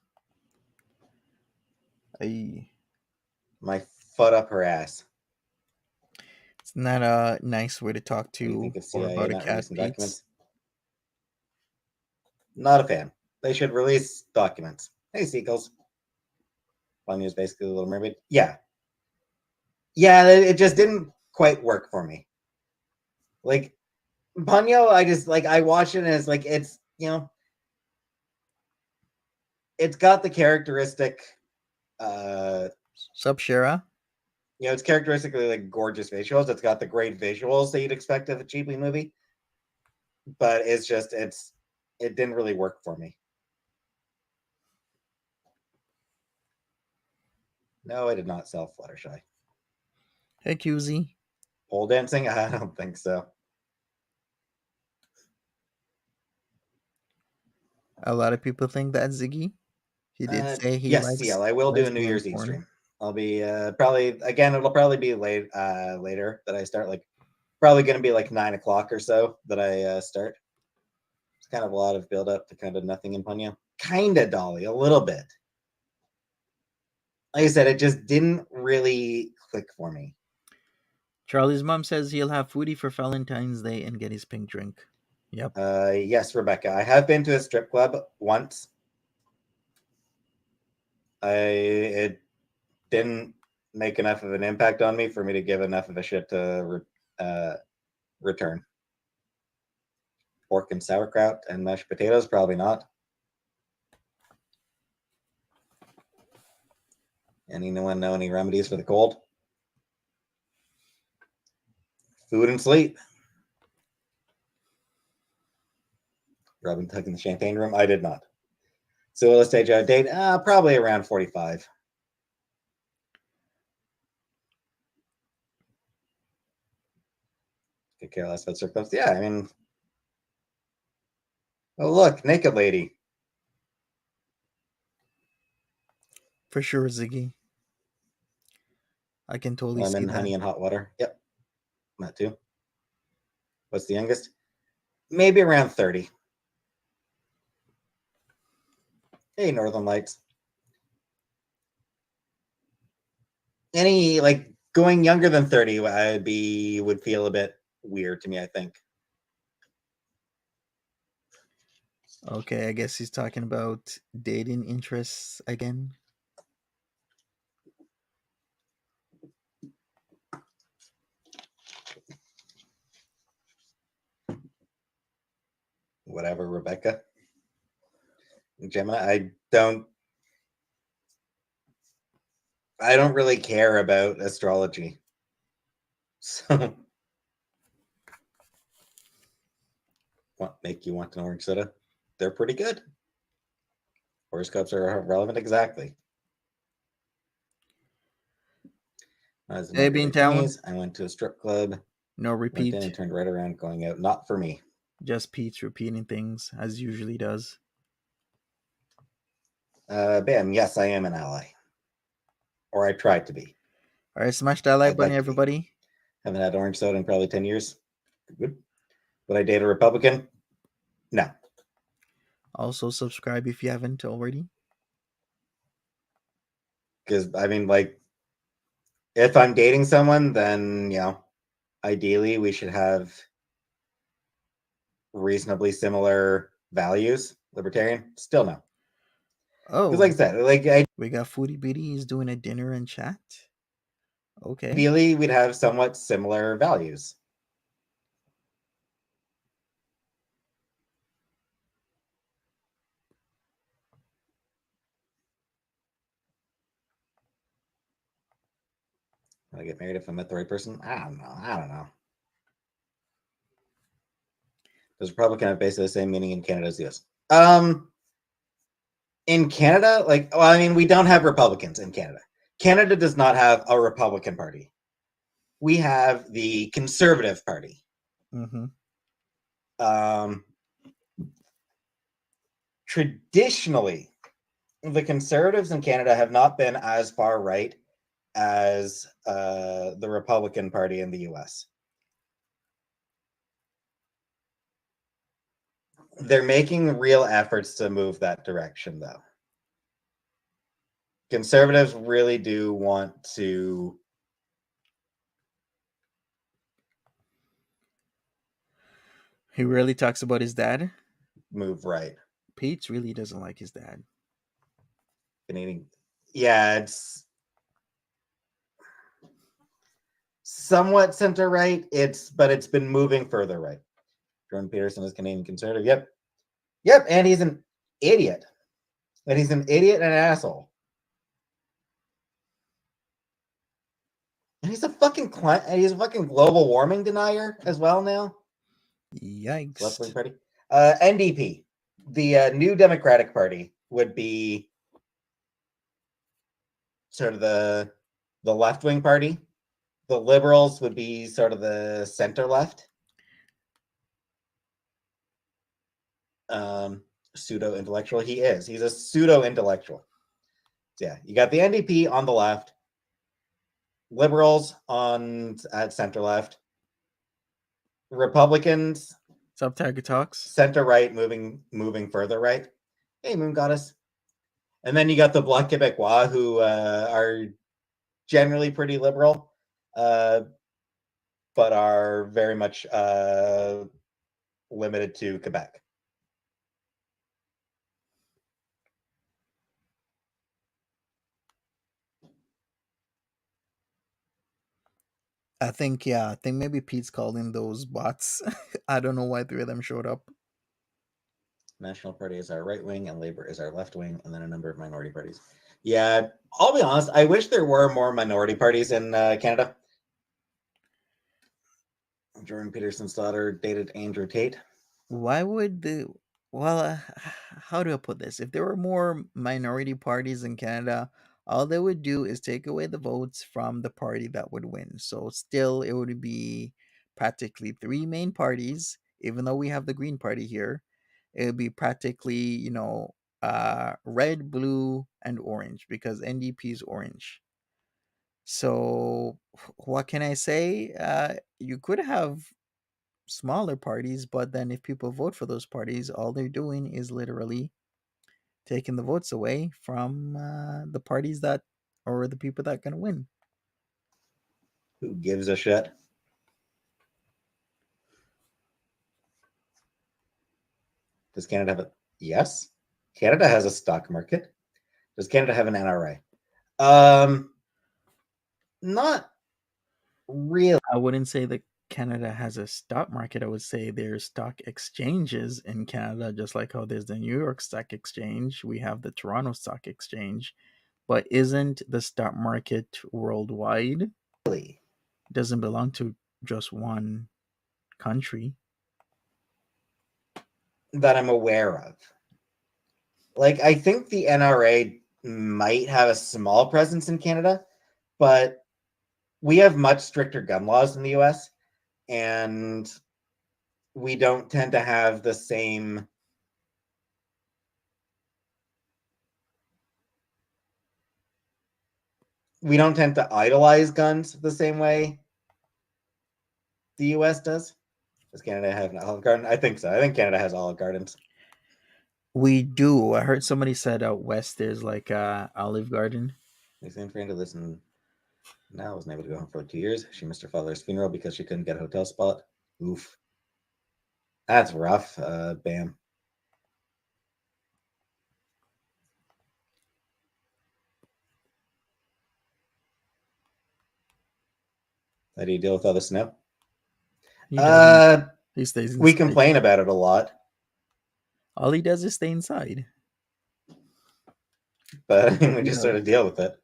Ay. My foot up her ass. It's not a nice way to talk What do you to think of or CIA about a not cat, releasing Pete's. documents? Not a fan. They should release documents. Hey, Seagulls. Ponyo's basically a Little Mermaid. Yeah. Yeah, it just didn't quite work for me. Like, Ponyo, I just, like, I watch it and it's like, it's, it's got the characteristic, Sup, Shara? it's characteristically like gorgeous visuals. It's got the great visuals that you'd expect of a Ghibli movie, but it's just, it didn't really work for me. No, I did not sell Fluttershy. Hey, QZ. Pole dancing? I don't think so. A lot of people think that Ziggy. He did say he Yes, likes CL. I will do a New lesbian Year's Eve porn. stream. I'll be probably again. It'll probably be later that I start. Like probably going to be like 9 o'clock or so that I start. It's kind of a lot of build up to kind of nothing in Ponyo. Kind of Dolly, a little bit. Like I said, it just didn't really click for me. Charlie's mom says he'll have foodie for Valentine's Day and get his pink drink. Yep. Yes, Rebecca. I have been to a strip club once. It didn't make enough of an impact on me for me to give enough of a shit to return. Pork and sauerkraut and mashed potatoes, probably not. Anyone know any remedies for the cold? Food and sleep. Robin took in the champagne room. I did not. So let's stage out date. Probably around 45. Could care less about strip clubs. Yeah, I mean, oh look, naked lady. For sure, Ziggy. I can totally see Lemon, that. honey, and hot water. Yep, that too. What's the youngest? maybe around 30. Hey, Northern Lights. Any like going younger than 30 would feel a bit weird to me, I think. Okay, I guess he's talking about dating interests again. Whatever, Rebecca. Gemini, I don't really care about astrology. So what make you want an orange soda? They're pretty good. Horoscopes are relevant exactly. As a Hey, number Bean early Town. 20s, I went to a strip club, No went in repeat. and turned right around going out. Not for me. Just Pete's repeating things as usually does. Bam, yes, I am an ally. Or I tried to be. All right, smash that like I'd button, like to be. everybody. Haven't had orange soda in probably 10 years. Good. Would I date a Republican? No. Also, subscribe if you haven't already. Because, I mean, like, if I'm dating someone, then, ideally we should have reasonably similar values. Libertarian? Still no. Because, like Oh, I said, like, we got Foodie Biddy is doing a dinner and chat. Okay. ideally we'd have somewhat similar values. Would I get married if I met the right person? I don't know. I don't know. Does Republican have basically the same meaning in Canada as the US? In Canada, like, well, I mean, we don't have Republicans in Canada. Canada does not have a Republican Party. We have the Conservative Party. Mm-hmm. Um, Traditionally, the Conservatives in Canada have not been as far right as the Republican Party in the US. They're making real efforts to move that direction, though. Conservatives really do want to He really talks about his dad. move right. Pete's really doesn't like his dad. Canadian, yeah, it's somewhat center right. But it's been moving further right. Jordan Peterson is Canadian conservative. Yep, and he's an idiot. And he's an idiot and an asshole. And he's a fucking global warming denier as well now. Left wing Yikes. party. NDP, the New Democratic Party, would be sort of the left wing party. The Liberals would be sort of the center left. Pseudo intellectual. He's a pseudo intellectual. Yeah, you got the NDP on the left, Liberals at center left, Republicans What's up, Tiger Talks? center right, moving further right. Hey, Moon Goddess. And then you got the Bloc Québécois, who are generally pretty liberal, but are very much limited to Quebec. I think maybe Pete's calling those bots. I don't know why three of them showed up. National Party is our right wing, and Labour is our left wing, and then a number of minority parties. Yeah, I'll be honest. I wish there were more minority parties in Canada. Jordan Peterson's daughter dated Andrew Tate. Why would the well how do I put this? If there were more minority parties in Canada, all they would do is take away the votes from the party that would win. So still it would be practically three main parties, even though we have the Green Party here. It would be practically, red, blue, and orange because NDP is orange. So what can I say? You could have smaller parties, but then if people vote for those parties, all they're doing is literally taking the votes away from the parties that or the people that can win. Who gives a shit? Does Canada have a yes? Canada has a stock market. Does Canada have an NRA? Not really. I wouldn't say that Canada has a stock market. I would say there's stock exchanges in Canada, just like how there's the New York Stock Exchange. We have the Toronto Stock Exchange. But isn't the stock market worldwide? It doesn't belong to just one country. That I'm aware of. Like, I think the NRA might have a small presence in Canada, but we have much stricter gun laws in the US, and we don't tend to have the same. We don't tend to idolize guns the same way the US does. Does Canada have an Olive Garden? I think so. I think Canada has Olive Gardens. We do. I heard somebody said out west there's like a Olive Garden. My same friend who listened now wasn't able to go home for 2 years. She missed her father's funeral because she couldn't get a hotel spot. Oof. That's rough. Bam. How do you deal with all the snow? He doesn't. He stays inside. We complain about it a lot. All he does is stay inside. But we just sort of deal with it.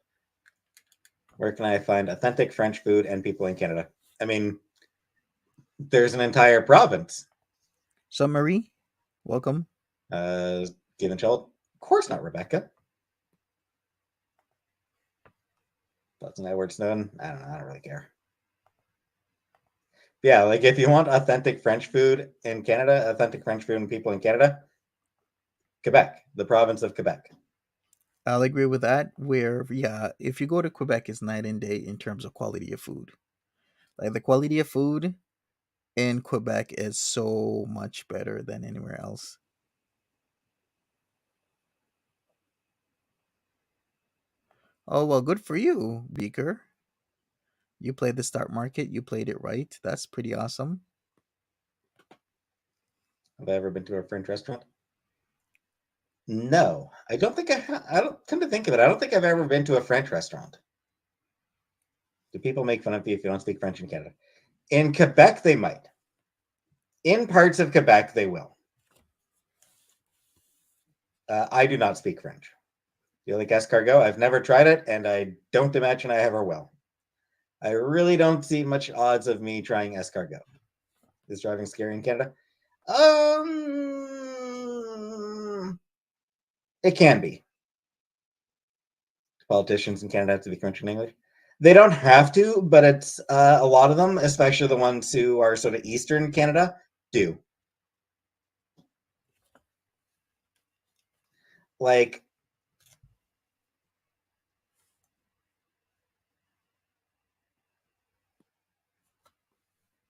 Where can I find authentic French food and people in Canada? I mean, there's an entire province. So, Marie, welcome. Given child. Of course not, Rebecca. That's an Edward Snowden. I don't know. I don't really care. Yeah, like if you want authentic French food in Canada, authentic French food and people in Canada, Quebec, the province of Quebec. I'll agree with that. Where, yeah, if you go to Quebec, it's night and day in terms of quality of food. Like the quality of food in Quebec is so much better than anywhere else. Oh, well, good for you, Beaker. You played the stock market. You played it right. That's pretty awesome. Have I ever been to a French restaurant? No, I don't think I don't come to think of it. I don't think I've ever been to a French restaurant. Do people make fun of you if you don't speak French in Canada? In Quebec, they might. In parts of Quebec, they will. I do not speak French. Do you like escargot? I've never tried it, and I don't imagine I ever will. I really don't see much odds of me trying escargot. Is driving scary in Canada? It can be. Politicians in Canada have to be French and English. They don't have to, but it's a lot of them, especially the ones who are sort of Eastern Canada, do. Like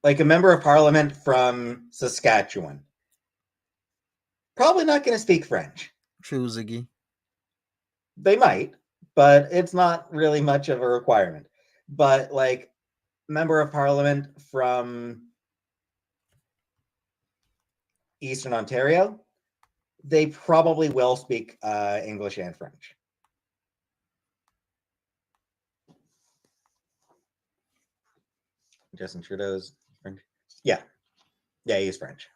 a member of parliament from Saskatchewan. Probably not going to speak French. True, Ziggy. They might, but it's not really much of a requirement. But like member of parliament from Eastern Ontario, they probably will speak English and French. Justin Trudeau's French. Yeah, he's French.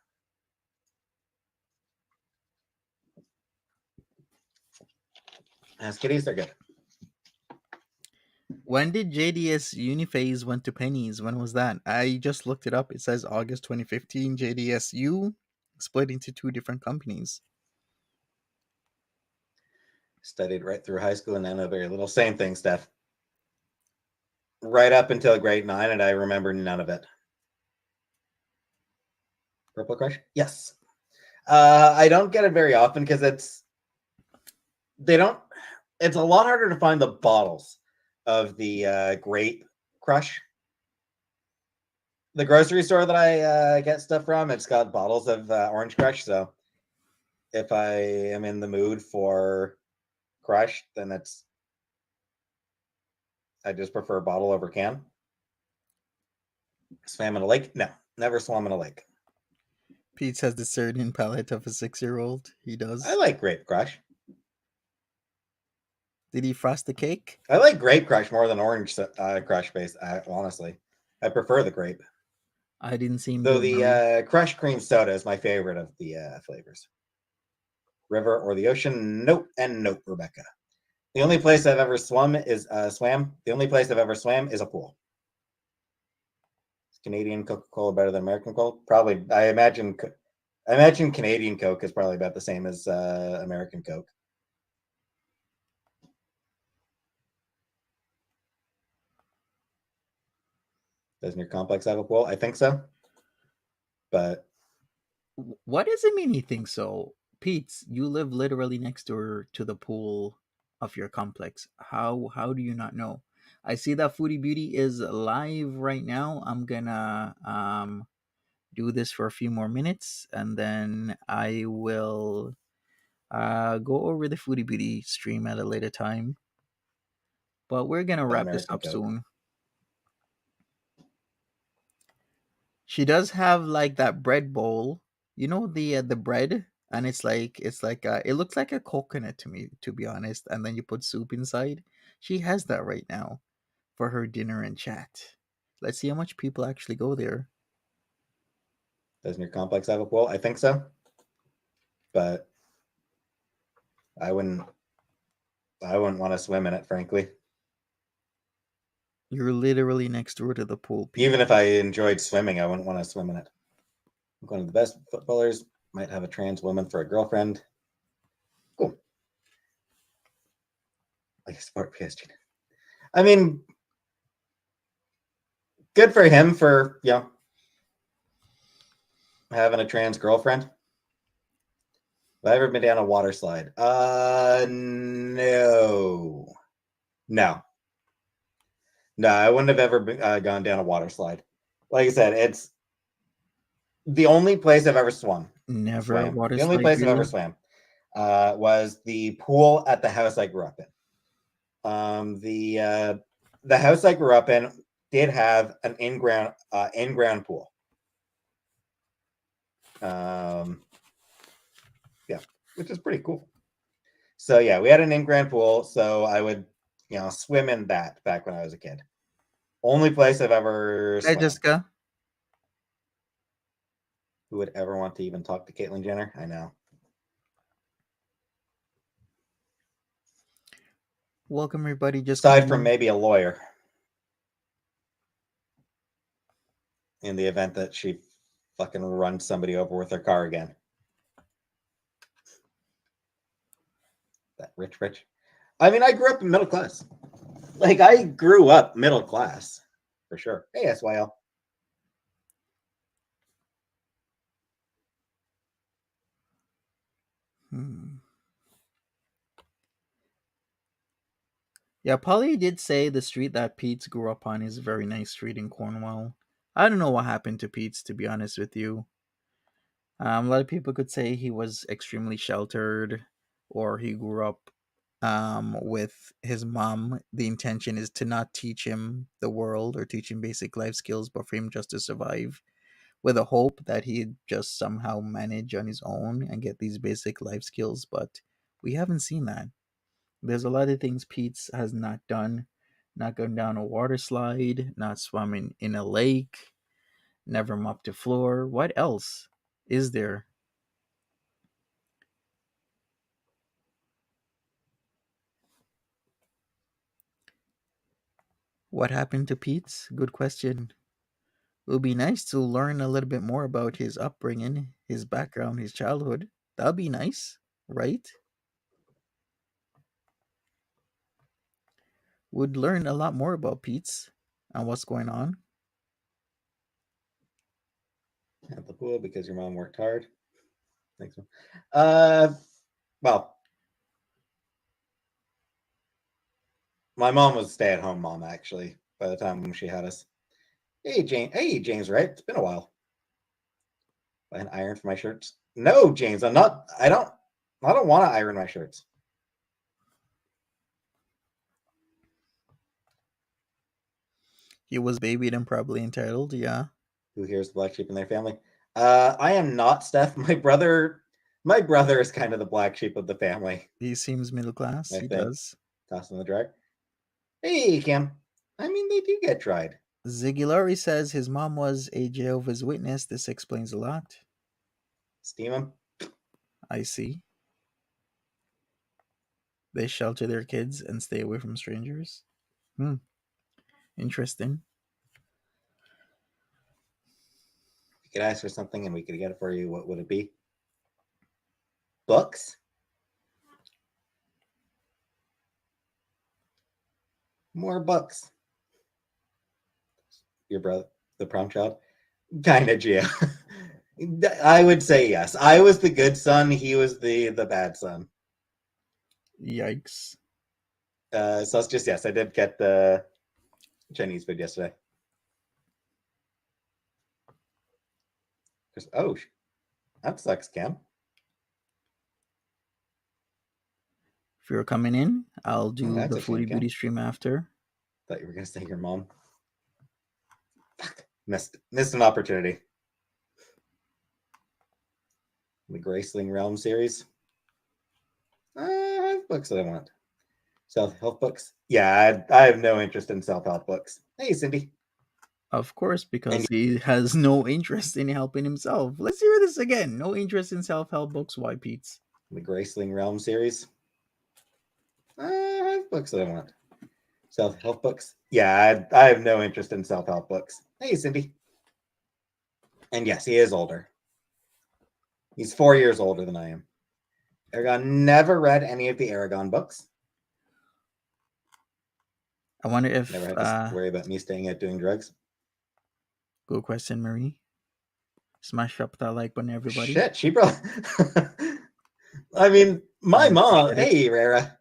As kitties, they're good. When did JDS Uniphase went to pennies? When was that? I just looked it up. It says August 2015. JDSU split into two different companies. Studied right through high school and then a very little. Same thing, Steph. Right up until grade 9, and I remember none of it. Purple Crush? Yes. I don't get it very often because it's a lot harder to find the bottles of the grape crush the grocery store that I get stuff from, it's got bottles of Orange Crush. So if I am in the mood for Crush, then I just prefer bottle over can. Swam in a lake? No, never swam in a lake. Peetz has the certain palate of a 6-year-old. He I does. like Grape Crush. Did he frost the cake? I like Grape Crush more than Orange Crush base. Honestly, I prefer the grape. I didn't see him Though doing the Crush Cream Soda is my favorite of the flavors. River or the ocean? Nope and nope, Rebecca. The only place I've ever swam is swam. The only place I've ever swam is a pool. Is Canadian Coca-Cola better than American Coke? Probably. I imagine Canadian Coke is probably about the same as American Coke. Doesn't your complex have a pool? I think so. But What does it mean he thinks so? Peetz, you live literally next door to the pool of your complex. How do you not know? I see that Foodie Beauty is live right now. I'm gonna do this for a few more minutes and then I will go over the Foodie Beauty stream at a later time. But we're gonna wrap this American up Coke. soon. She does have like that bread bowl, the bread, and it looks like a coconut to me, to be honest. And then you put soup inside. She has that right now for her dinner and chat. Let's see how much people actually go there. Doesn't your complex have a pool? I think so. But I wouldn't want to swim in it, frankly. You're literally next door to the pool. Pete. Even if I enjoyed swimming, I wouldn't want to swim in it. One of the best footballers might have a trans woman for a girlfriend. Cool. I support PSG. I mean, good for him for having a trans girlfriend. Have I ever been down a water slide? No. No, I wouldn't have ever gone down a water slide. Like I said, it's the only place I've ever swam. Never a water The only slide, place I've really? ever swam was the pool at the house I grew up in. The house I grew up in did have an in-ground pool. Yeah, which is pretty cool. So yeah, we had an in-ground pool, so I would swim in that back when I was a kid. Only place I've ever Hi, swam. Jessica. Who would ever want to even talk to Caitlyn Jenner? I know. Welcome, everybody. Just aside from maybe a lawyer, in the event that she fucking runs somebody over with her car again. That rich. I mean, I grew up in middle class. Like, I grew up middle class, for sure. Hey, SYL. Yeah, Polly did say the street that Peetz grew up on is a very nice street in Cornwall. I don't know what happened to Peetz, to be honest with you. A lot of people could say he was extremely sheltered, or he grew up with his mom. The intention is to not teach him the world or teach him basic life skills, but for him just to survive, with a hope that he'd just somehow manage on his own and get these basic life skills. But we haven't seen that. There's a lot of things Peetz has not done. Not gone down a water slide, not swimming in a lake, never mopped a floor. What else is there? What happened to Peetz? Good question. It would be nice to learn a little bit more about his upbringing, his background, his childhood. That'd be nice, right? Would learn a lot more about Peetz and what's going on. At the pool because your mom worked hard. Thanks. Well, my mom was a stay-at-home mom, actually, by the time she had us. Hey, James. Right? It's been a while. Buy an iron for my shirts. No, James. I'm not. I don't. I don't want to iron my shirts. He was babied and probably entitled. Yeah. Who here's the black sheep in their family? I am not Steph. My brother is kind of the black sheep of the family. He seems middle class. I He think. does. Toss in the dryer. Hey, Cam. I mean, they do get tried. Ziggy Laurie says his mom was a Jehovah's Witness. This explains a lot. Steam them. I see. They shelter their kids and stay away from strangers. Interesting. If you could ask for something and we could get it for you, what would it be? Books? More books. Your brother, the prom child? Kind of, Gia. I would say yes. I was the good son. He was the bad son. Yikes. So it's just yes. I did get the Chinese food yesterday. Oh, that sucks, Cam. If you're coming in, I'll do that's the a shame, Foodie Cam. Beauty stream after. Thought you were gonna say your mom. Fuck. Missed an opportunity. The Graceling Realm series. I have books that I want. Self-help books? Yeah, I have no interest in self-help books. Hey, Cindy. Of course, because he has no interest in helping himself. Let's hear this again. No interest in self-help books. Why, Peetz? The Graceling Realm series. I have books that I want. Self-help books? Yeah, I have no interest in self-help books. Hey, Cindy. And yes, he is older. He's 4 years older than I am. Aragon never read any of the Aragon books. I wonder if never had to worry about me staying out doing drugs. Good question, Marie. Smash up that like button, everybody. Shit, she probably. I mean, my mom. Hey, Rara.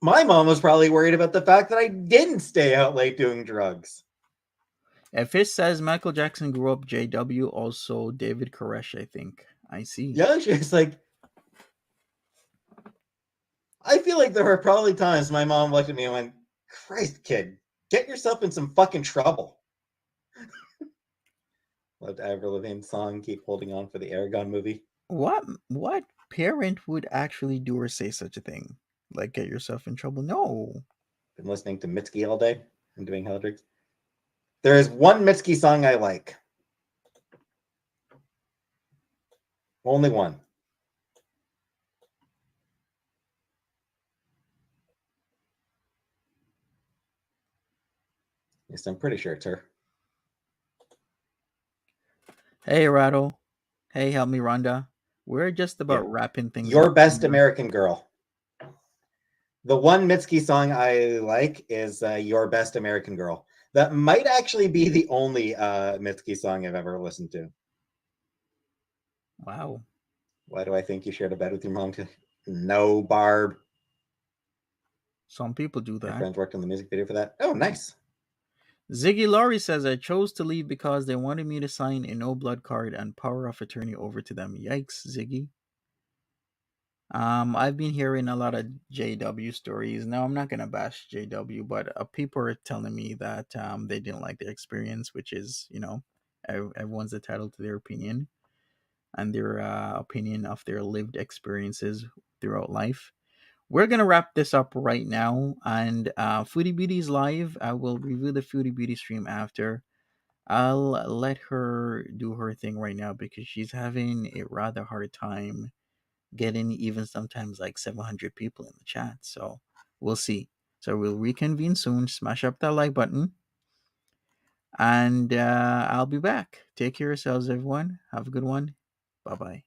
My mom was probably worried about the fact that I didn't stay out late doing drugs. If it says Michael Jackson grew up JW, also David Koresh, I think. I see. Yeah, she's like. I feel like there were probably times my mom looked at me and went, Christ, kid, get yourself in some fucking trouble. Loved Avril Lavigne's song, Keep Holding On for the Aragon movie. What parent would actually do or say such a thing? Like, get yourself in trouble? No. Been listening to Mitski all day and doing hell drinks. There is one Mitski song I like. Only one. Yes, I'm pretty sure it's her. Hey, Rattle. Hey, help me, Rhonda. We're just about wrapping things Your up. Best American Girl. The one Mitski song I like is Your Best American Girl. That might actually be the only Mitski song I've ever listened to. Wow. Why do I think you shared a bed with your mom? No, Barb. Some people do that. My friends worked on the music video for that. Oh, nice. Ziggy Laurie says, I chose to leave because they wanted me to sign a no blood card and power of attorney over to them. Yikes, Ziggy. I've been hearing a lot of JW stories. Now, I'm not gonna bash JW, but people are telling me that they didn't like their experience, which is, everyone's entitled to their opinion and their opinion of their lived experiences throughout life. We're gonna wrap this up right now, and Foodie Beauty's live. I will review the Foodie Beauty stream after. I'll let her do her thing right now because she's having a rather hard time getting even sometimes like 700 people in the chat. So we'll see. So we'll reconvene soon. Smash up that like button, and I'll be back. Take care of yourselves, everyone. Have a good one. Bye bye.